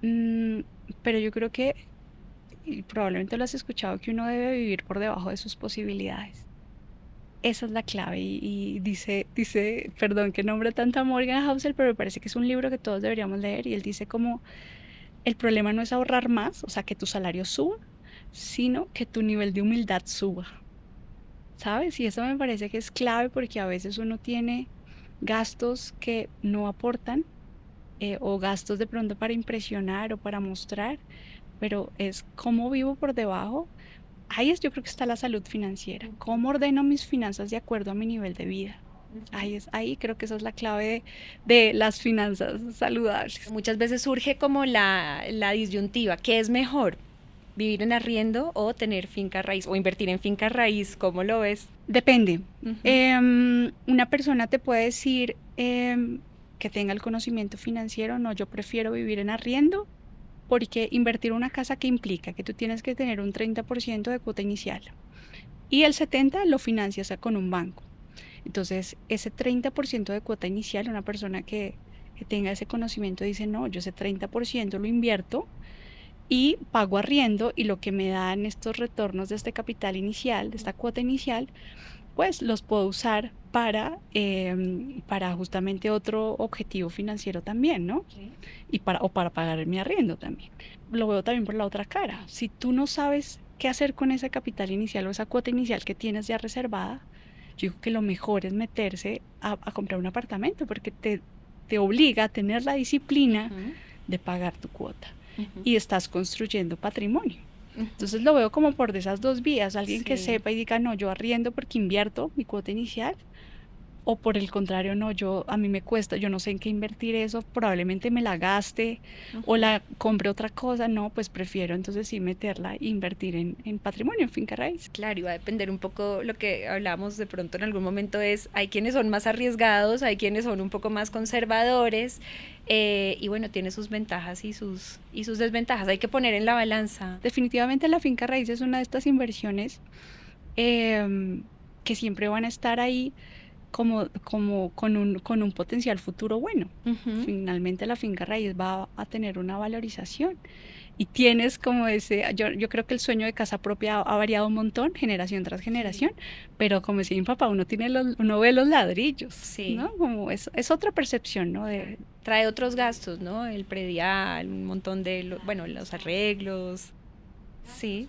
Pero yo creo que, y probablemente lo has escuchado, que uno debe vivir por debajo de sus posibilidades. Esa es la clave y dice, perdón que nombre tanto a Morgan Housel, pero me parece que es un libro que todos deberíamos leer y él dice como el problema no es ahorrar más, o sea, que tu salario suba, sino que tu nivel de humildad suba, ¿sabes? Y eso me parece que es clave porque a veces uno tiene gastos que no aportan o gastos de pronto para impresionar o para mostrar, pero es cómo vivo por debajo. Ahí yo creo que está la salud financiera. ¿Cómo ordeno mis finanzas de acuerdo a mi nivel de vida? Ahí creo que esa es la clave de las finanzas saludables. Muchas veces surge como la disyuntiva, ¿qué es mejor? ¿Vivir en arriendo o tener finca raíz o invertir en finca raíz? ¿Cómo lo ves? Depende. Una persona te puede decir que tenga el conocimiento financiero, no, yo prefiero vivir en arriendo. Porque invertir en una casa, ¿qué implica? Que tú tienes que tener un 30% de cuota inicial y el 70% lo financias con un banco. Entonces, ese 30% de cuota inicial, una persona que tenga ese conocimiento dice, no, yo ese 30% lo invierto y pago arriendo y lo que me dan estos retornos de este capital inicial, de esta cuota inicial, pues los puedo usar para justamente otro objetivo financiero también, ¿no? Okay. Y para pagar mi arriendo también. Lo veo también por la otra cara. Si tú no sabes qué hacer con ese capital inicial o esa cuota inicial que tienes ya reservada, yo digo que lo mejor es meterse a comprar un apartamento porque te obliga a tener la disciplina de pagar tu cuota y estás construyendo patrimonio. Entonces lo veo como por de esas dos vías, alguien que sepa y diga, no, yo arriendo porque invierto mi cuota inicial, o por el contrario, no, a mí me cuesta, yo no sé en qué invertir eso, probablemente me la gaste o la compre otra cosa, no, pues prefiero entonces sí meterla e invertir en patrimonio, en finca raíz. Claro, y va a depender un poco lo que hablamos de pronto en algún momento hay quienes son más arriesgados, hay quienes son un poco más conservadores, y bueno, tiene sus ventajas y sus desventajas, hay que poner en la balanza. Definitivamente la finca raíz es una de estas inversiones que siempre van a estar ahí como con un potencial futuro bueno. Finalmente la finca raíz va a tener una valorización y tienes como yo creo que el sueño de casa propia ha variado un montón, generación tras generación, pero como decía mi papá, uno ve los ladrillos, ¿no? Como es otra percepción, ¿no? Trae otros gastos, ¿no? El predial, un montón de, los arreglos, sí.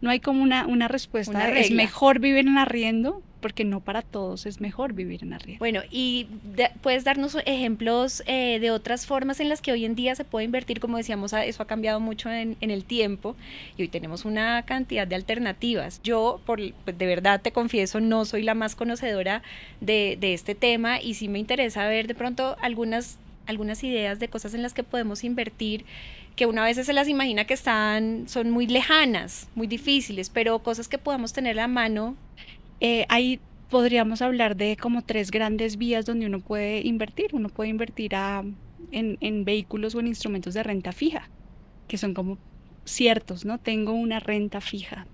No hay como una respuesta, es mejor vivir en arriendo porque no para todos es mejor vivir en arriendo. Bueno, y puedes darnos ejemplos de otras formas en las que hoy en día se puede invertir. Como decíamos, eso ha cambiado mucho en el tiempo y hoy tenemos una cantidad de alternativas. Yo, pues de verdad te confieso, no soy la más conocedora de este tema y sí me interesa ver de pronto algunas ideas de cosas en las que podemos invertir, que una vez se las imagina que son muy lejanas, muy difíciles, pero cosas que podamos tener a la mano. Ahí podríamos hablar de como 3 grandes vías donde uno puede invertir. Uno puede invertir en vehículos o en instrumentos de renta fija, que son como ciertos, ¿no? Tengo una renta fija,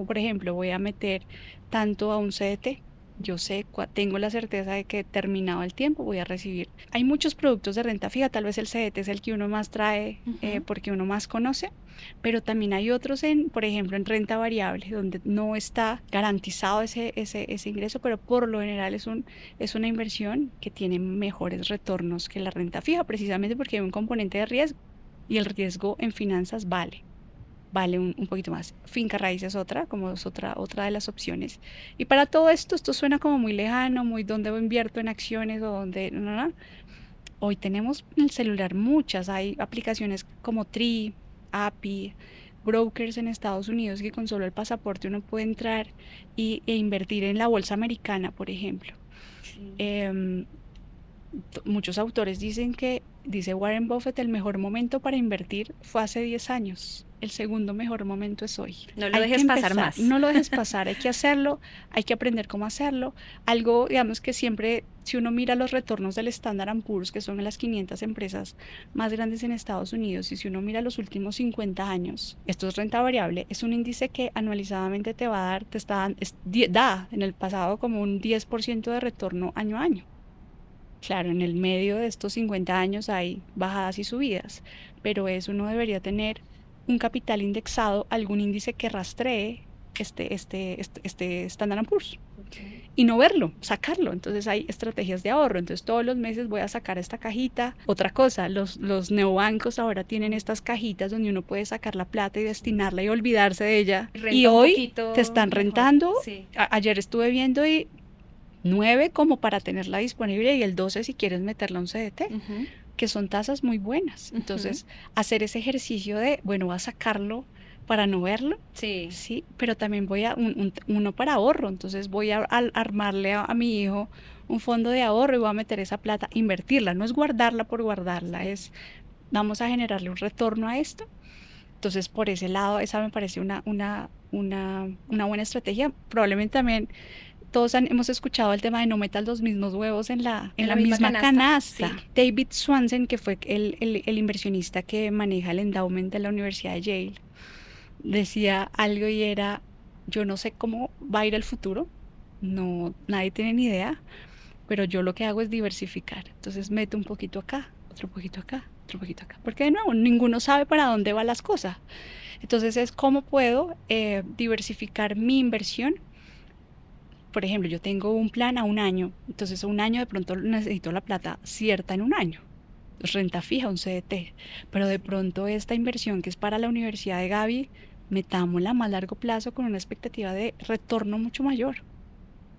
por ejemplo, voy a meter tanto a un CDT. Yo sé, tengo la certeza de que terminado el tiempo voy a recibir. Hay muchos productos de renta fija, tal vez el CDT es el que uno más trae porque uno más conoce, pero también hay otros por ejemplo, en renta variable, donde no está garantizado ese ingreso, pero por lo general es una inversión que tiene mejores retornos que la renta fija, precisamente porque hay un componente de riesgo y el riesgo en finanzas vale un poquito más. Finca raíz es otra de las opciones. Y para todo esto suena como muy lejano, muy donde invierto en acciones o donde... No. Hoy tenemos en el celular hay aplicaciones como Tree, API, brokers en Estados Unidos que con solo el pasaporte uno puede entrar e invertir en la bolsa americana, por ejemplo. Sí. Muchos autores dice Warren Buffett, el mejor momento para invertir fue hace 10 años. El segundo mejor momento es hoy. No lo dejes pasar más. No lo dejes pasar, hay que hacerlo, hay que aprender cómo hacerlo. Algo, digamos que siempre, si uno mira los retornos del Standard & Poor's, que son las 500 empresas más grandes en Estados Unidos, y si uno mira los últimos 50 años, esto es renta variable, es un índice que anualizadamente da en el pasado como un 10% de retorno año a año. Claro, en el medio de estos 50 años hay bajadas y subidas, pero uno debería tener un capital indexado, algún índice que rastree este Standard & Poor's. Okay. Y no verlo, sacarlo. Entonces hay estrategias de ahorro. Entonces todos los meses voy a sacar esta cajita. Otra cosa, los neobancos ahora tienen estas cajitas donde uno puede sacar la plata y destinarla y olvidarse de ella. Y hoy te están rentando. Sí. Ayer estuve viendo 9 como para tenerla disponible y el 12 si quieres meterla a un CDT, que son tasas muy buenas. Entonces, hacer ese ejercicio voy a sacarlo para no verlo, sí, pero también voy a uno para ahorro. Entonces voy a armarle a mi hijo un fondo de ahorro y voy a meter esa plata, invertirla, no es guardarla por guardarla, vamos a generarle un retorno a esto. Entonces, por ese lado, esa me parece una buena estrategia. Probablemente también todos hemos escuchado el tema de no metas los mismos huevos en la misma canasta. Sí. David Swanson, que fue el inversionista que maneja el endowment de la Universidad de Yale, decía algo y era, yo no sé cómo va a ir el futuro, nadie tiene ni idea, pero yo lo que hago es diversificar. Entonces meto un poquito acá, otro poquito acá, otro poquito acá, porque de nuevo ninguno sabe para dónde van las cosas. Entonces es cómo puedo diversificar mi inversión. Por ejemplo, yo tengo un plan a un año, entonces a un año de pronto necesito la plata cierta en un año, renta fija, un CDT, pero de pronto esta inversión que es para la Universidad de Gaby, metámosla a más largo plazo con una expectativa de retorno mucho mayor.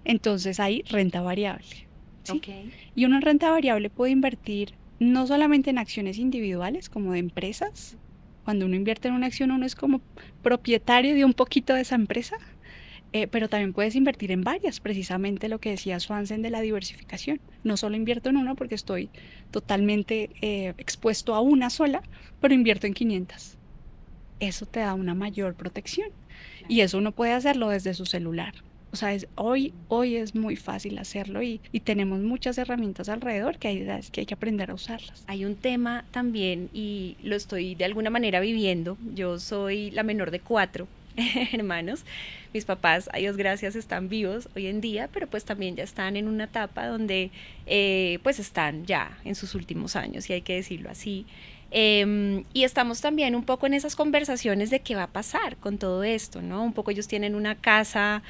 Entonces hay renta variable, ¿sí? Okay. Y uno en renta variable puede invertir no solamente en acciones individuales como de empresas. Cuando uno invierte en una acción uno es como propietario de un poquito de esa empresa. Pero también puedes invertir en varias, precisamente lo que decía Swanson de la diversificación. No solo invierto en una porque estoy totalmente expuesto a una sola, pero invierto en 500. Eso te da una mayor protección. Y eso uno puede hacerlo desde su celular. O sea, hoy es muy fácil hacerlo y tenemos muchas herramientas alrededor que hay que aprender a usarlas. Hay un tema también y lo estoy de alguna manera viviendo. Yo soy la menor de 4 hermanos. Mis papás, a Dios gracias, están vivos hoy en día, pero pues también ya están en una etapa donde pues están ya en sus últimos años, y hay que decirlo así. Y estamos también un poco en esas conversaciones de qué va a pasar con todo esto, ¿no? Un poco ellos tienen una casa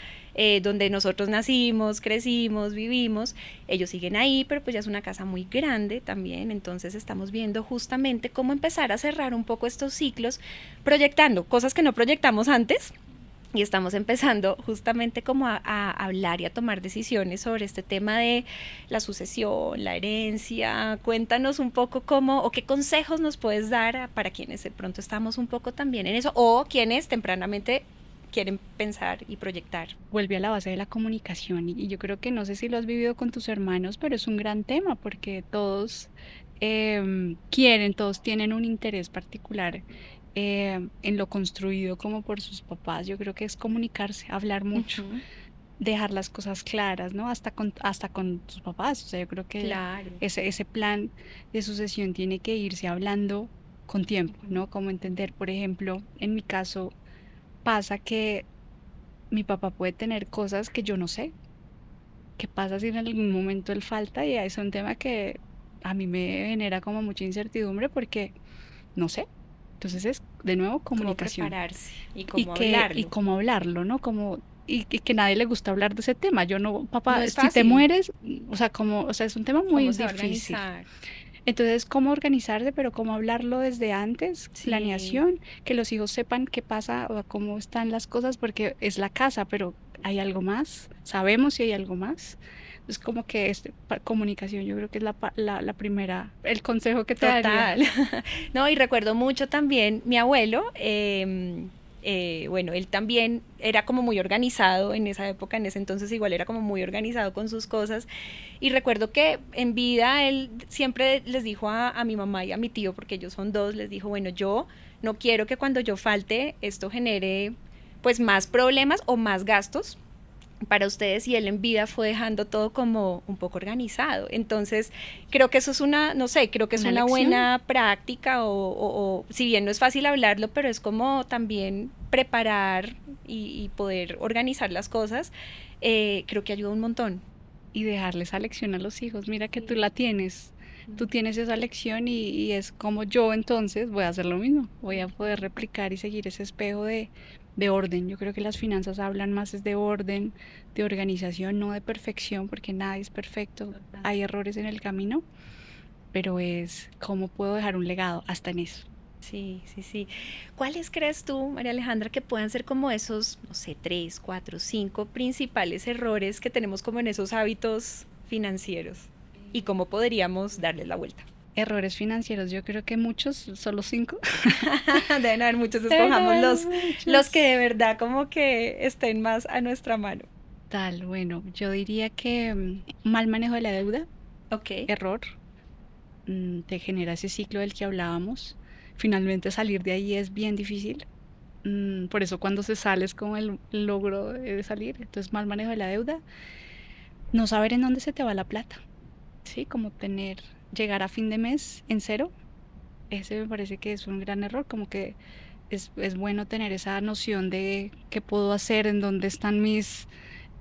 donde nosotros nacimos, crecimos, vivimos, ellos siguen ahí, pero pues ya es una casa muy grande también. Entonces estamos viendo justamente cómo empezar a cerrar un poco estos ciclos, proyectando cosas que no proyectamos antes, y estamos empezando justamente como a hablar y a tomar decisiones sobre este tema de la sucesión, la herencia. Cuéntanos un poco cómo o qué consejos nos puedes dar para quienes de pronto estamos un poco también en eso o quienes tempranamente quieren pensar y proyectar. Vuelve a la base de la comunicación y yo creo que no sé si lo has vivido con tus hermanos, pero es un gran tema porque todos quieren, todos tienen un interés particular en lo construido como por sus papás. Yo creo que es comunicarse, hablar mucho, dejar las cosas claras, ¿no? Hasta con tus papás. O sea, yo creo que Claro. ese plan de sucesión tiene que irse hablando con tiempo, ¿no? Como entender, por ejemplo, en mi caso pasa que mi papá puede tener cosas que yo no sé. ¿Qué pasa si en algún momento él falta? Y es un tema que a mí me genera como mucha incertidumbre porque no sé. Entonces es, de nuevo, Cómo comunicación. prepararse y Y cómo que, y hablarlo. cómo hablarlo, ¿no? Y que nadie le gusta hablar de ese tema. Yo no, No papá, es si te fácil. mueres, o sea, es un tema muy ¿Cómo se va a difícil. organizar? Entonces, ¿cómo organizarse? Pero cómo hablarlo desde antes, Sí. planeación, que los hijos sepan qué pasa o cómo están las cosas, porque es la casa, pero hay algo más, sabemos si hay algo más. Es como que comunicación, yo creo que es la primera, el consejo que te daría. Total. No, y recuerdo mucho también mi abuelo, bueno, él también era como muy organizado en esa época, en ese entonces igual era como muy organizado con sus cosas. Y recuerdo que en vida él siempre les dijo a mi mamá y a mi tío, porque ellos son dos, les dijo, bueno, yo no quiero que cuando yo falte esto genere pues más problemas o más gastos para ustedes, y él en vida fue dejando todo como un poco organizado. Entonces creo que eso es una, no sé, creo que es Una una lección. buena práctica o si bien no es fácil hablarlo, pero es como también preparar y poder organizar las cosas, creo que ayuda un montón. Y dejarle esa lección a los hijos. Mira que tú la tienes, tú tienes esa lección y es como yo entonces voy a hacer lo mismo, voy a poder replicar y seguir ese espejo de orden. Yo creo que las finanzas hablan más es de orden, de organización, no de perfección, porque nadie es perfecto, hay errores en el camino, pero es cómo puedo dejar un legado hasta en eso. Sí, sí, sí. ¿Cuáles crees tú, María Alejandra, que puedan ser como esos, no sé, 3, 4, 5 principales errores que tenemos como en esos hábitos financieros? ¿Y cómo podríamos darles la vuelta? Errores financieros, yo creo que muchos, solo 5. Deben haber muchos, Deben escojamos haber los muchos. que de verdad como que estén más a nuestra mano. Tal, bueno, yo diría que mal manejo de la deuda, Ok. error, te genera ese ciclo del que hablábamos. Finalmente salir de ahí es bien difícil. Por eso cuando se sale es como el logro de salir. Entonces, mal manejo de la deuda. No saber en dónde se te va la plata. ¿Sí? Como llegar a fin de mes en cero. Ese me parece que es un gran error. Como que es bueno tener esa noción de qué puedo hacer, en dónde están mis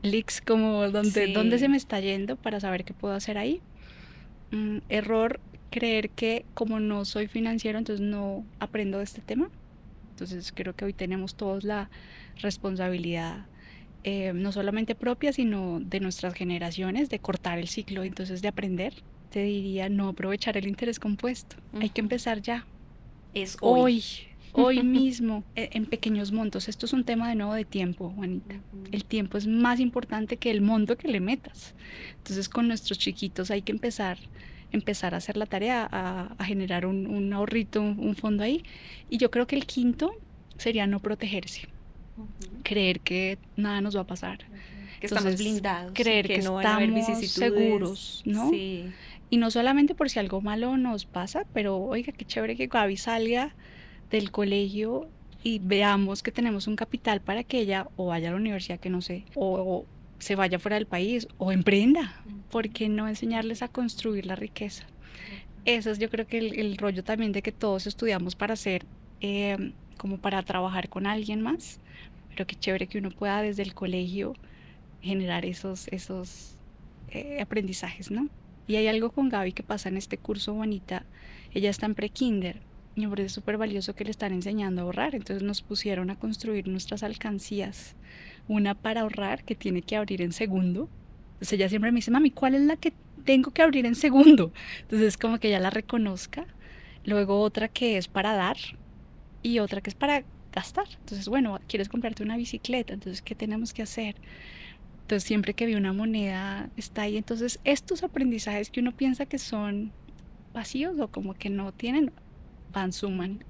leaks, como dónde se me está yendo para saber qué puedo hacer ahí. Error, creer que como no soy financiero, entonces no aprendo de este tema. Entonces creo que hoy tenemos todos la responsabilidad, no solamente propia, sino de nuestras generaciones, de cortar el ciclo, entonces de aprender. Te diría no aprovechar el interés compuesto. Hay que empezar ya, Es hoy. hoy mismo, en pequeños montos. Esto es un tema de nuevo de tiempo, Juanita. El tiempo es más importante que el monto que le metas. Entonces con nuestros chiquitos hay que empezar a hacer la tarea, a generar un ahorrito, un fondo ahí. Y yo creo que el quinto sería no protegerse, creer que nada nos va a pasar. Que estamos Entonces, blindados. creer que no van a haber estamos vicisitudes. seguros, ¿no? Sí. Y no solamente por si algo malo nos pasa, pero oiga, qué chévere que Gaby salga del colegio y veamos que tenemos un capital para que ella o vaya a la universidad, que no sé, o se vaya fuera del país o emprenda. ¿Por qué no enseñarles a construir la riqueza? Eso es, yo creo que el rollo también de que todos estudiamos para hacer, como para trabajar con alguien más, pero qué chévere que uno pueda desde el colegio generar esos aprendizajes, ¿no? Y hay algo con Gaby que pasa en este curso, Juanita. Ella está en pre-kinder y me parece súper valioso que le están enseñando a ahorrar. Entonces nos pusieron a construir nuestras alcancías. Una para ahorrar que tiene que abrir en segundo. Entonces ella siempre me dice, mami, ¿cuál es la que tengo que abrir en segundo? Entonces es como que ella la reconozca. Luego otra que es para dar y otra que es para gastar. Entonces, bueno, quieres comprarte una bicicleta, entonces, ¿qué tenemos que hacer? Entonces, siempre que vi una moneda, está ahí. Entonces, estos aprendizajes que uno piensa que son vacíos o como que no tienen, suman.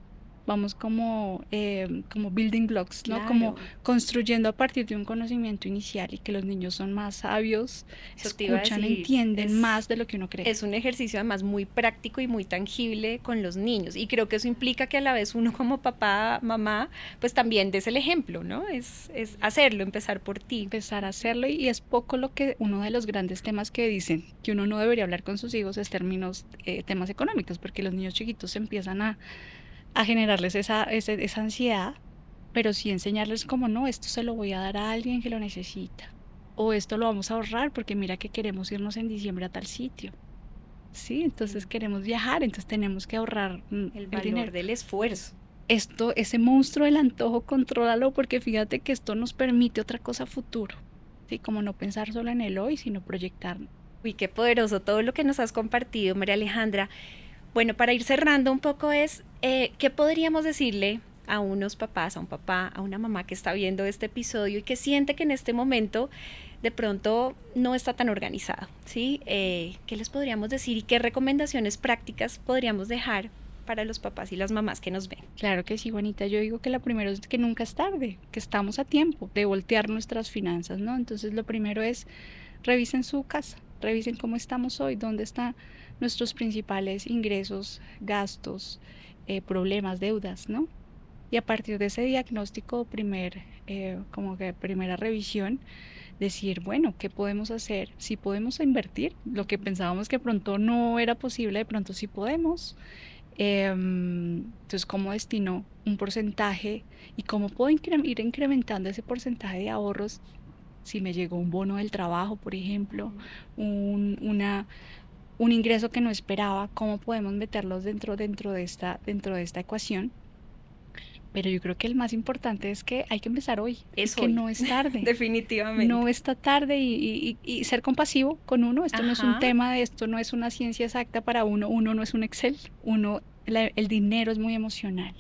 Vamos como building blocks, ¿no? Claro. Como construyendo a partir de un conocimiento inicial, y que los niños son más sabios, Eso te iba a escuchan, decir, entienden más de lo que uno cree. Es un ejercicio además muy práctico y muy tangible con los niños, y creo que eso implica que a la vez uno como papá, mamá, pues también des el ejemplo, ¿no? Es hacerlo, empezar por ti. Empezar a hacerlo, y es poco lo que uno de los grandes temas que dicen que uno no debería hablar con sus hijos es temas económicos, porque los niños chiquitos empiezan a generarles esa ansiedad, pero sí enseñarles como no, esto se lo voy a dar a alguien que lo necesita, o esto lo vamos a ahorrar porque mira que queremos irnos en diciembre a tal sitio, sí, entonces queremos viajar, entonces tenemos que ahorrar El valor dinero. del esfuerzo. Ese monstruo del antojo, contrólalo, porque fíjate que esto nos permite otra cosa a futuro, sí, como no pensar solo en el hoy, sino proyectarnos. Uy, qué poderoso todo lo que nos has compartido, María Alejandra. Bueno, para ir cerrando un poco ¿qué podríamos decirle a unos papás, a un papá, a una mamá que está viendo este episodio y que siente que en este momento de pronto no está tan organizado, ¿sí? ¿Qué les podríamos decir y qué recomendaciones prácticas podríamos dejar para los papás y las mamás que nos ven? Claro que sí, Juanita. Yo digo que lo primero es que nunca es tarde, que estamos a tiempo de voltear nuestras finanzas, ¿no? Entonces lo primero es revisen su casa, revisen cómo estamos hoy, dónde están nuestros principales ingresos, gastos, problemas, deudas, ¿no? Y a partir de ese diagnóstico, primera revisión, decir, bueno, ¿qué podemos hacer? Si podemos invertir, lo que pensábamos que pronto no era posible, de pronto sí podemos. Entonces, ¿cómo destino un porcentaje y cómo puedo ir incrementando ese porcentaje de ahorros? Si me llegó un bono del trabajo, por ejemplo, un ingreso que no esperaba, ¿cómo podemos meterlos dentro de esta ecuación? Pero yo creo que el más importante es que hay que empezar hoy, que no es tarde. Definitivamente. No está tarde, y ser compasivo con uno. Esto no es un tema esto no es una ciencia exacta para uno no es un Excel. El dinero es muy emocional.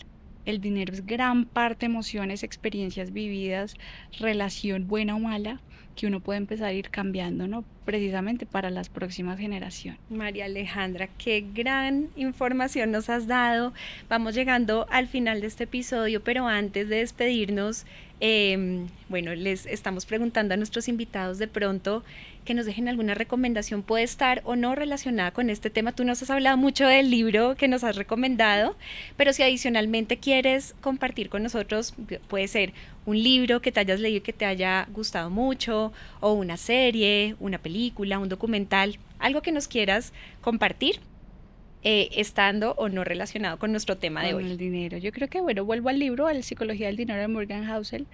El dinero es gran parte emociones, experiencias vividas, relación buena o mala, que uno puede empezar a ir cambiando, ¿no? Precisamente para las próximas generaciones. María Alejandra, qué gran información nos has dado. Vamos llegando al final de este episodio, pero antes de despedirnos, les estamos preguntando a nuestros invitados de pronto que nos dejen alguna recomendación, puede estar o no relacionada con este tema. Tú nos has hablado mucho del libro que nos has recomendado, pero si adicionalmente quieres compartir con nosotros, puede ser un libro que te hayas leído y que te haya gustado mucho, o una serie, una película, un documental, algo que nos quieras compartir, estando o no relacionado con nuestro tema de hoy. El dinero. Yo creo que, vuelvo al libro, a la Psicología del Dinero de Morgan Housel,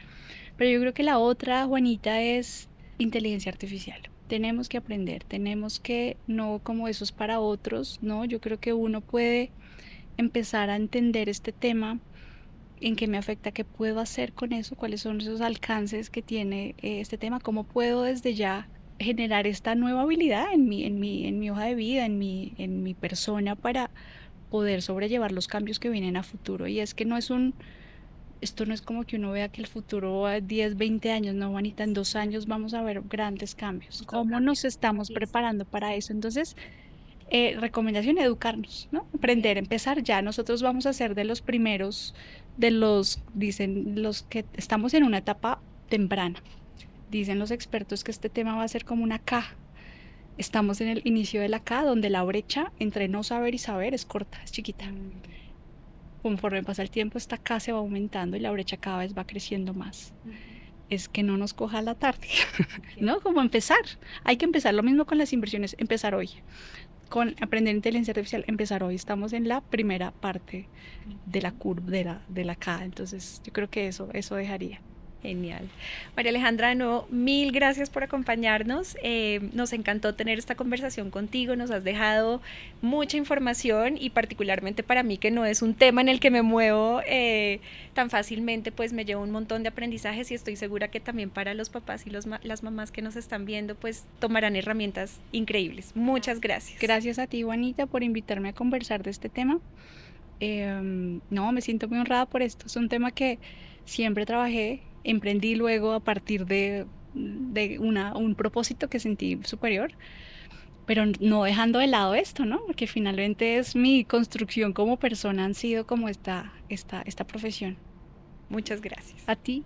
pero yo creo que la otra, Juanita, es inteligencia artificial. Tenemos que aprender, tenemos que, no como eso es para otros, ¿no? Yo creo que uno puede empezar a entender este tema, en qué me afecta, qué puedo hacer con eso, cuáles son esos alcances que tiene este tema, cómo puedo desde ya generar esta nueva habilidad en mi hoja de vida, en mi persona, para poder sobrellevar los cambios que vienen a futuro. Y es que esto no es como que uno vea que el futuro a 10, 20 años, no, Juanita, en 2 años vamos a ver grandes cambios. ¿Cómo nos estamos preparando para eso? Entonces, recomendación, educarnos, ¿no? Aprender, empezar ya. Nosotros vamos a ser de los primeros, dicen los que estamos en una etapa temprana. Dicen los expertos que este tema va a ser como una K. Estamos en el inicio de la K, donde la brecha entre no saber y saber es corta, es chiquita. Conforme pasa el tiempo, esta K se va aumentando y la brecha cada vez va creciendo más. Es que no nos coja la tarde, ¿no? Como empezar. Hay que empezar. Lo mismo con las inversiones, empezar hoy. Con aprender inteligencia artificial, empezar hoy. Estamos en la primera parte de la curva, de la K. Entonces, yo creo que eso dejaría. Genial. María Alejandra, de nuevo, mil gracias por acompañarnos. Nos encantó tener esta conversación contigo. Nos has dejado mucha información, y particularmente para mí, que no es un tema en el que me muevo tan fácilmente, pues me llevo un montón de aprendizajes, y estoy segura que también para los papás y las mamás que nos están viendo, pues tomarán herramientas increíbles. Muchas gracias. Gracias a ti, Juanita, por invitarme a conversar de este tema. No, me siento muy honrada por esto. Es un tema que siempre trabajé, emprendí luego a partir de un propósito que sentí superior, pero no dejando de lado esto, ¿no? Porque finalmente es mi construcción como persona, han sido como esta profesión. Muchas gracias. A ti.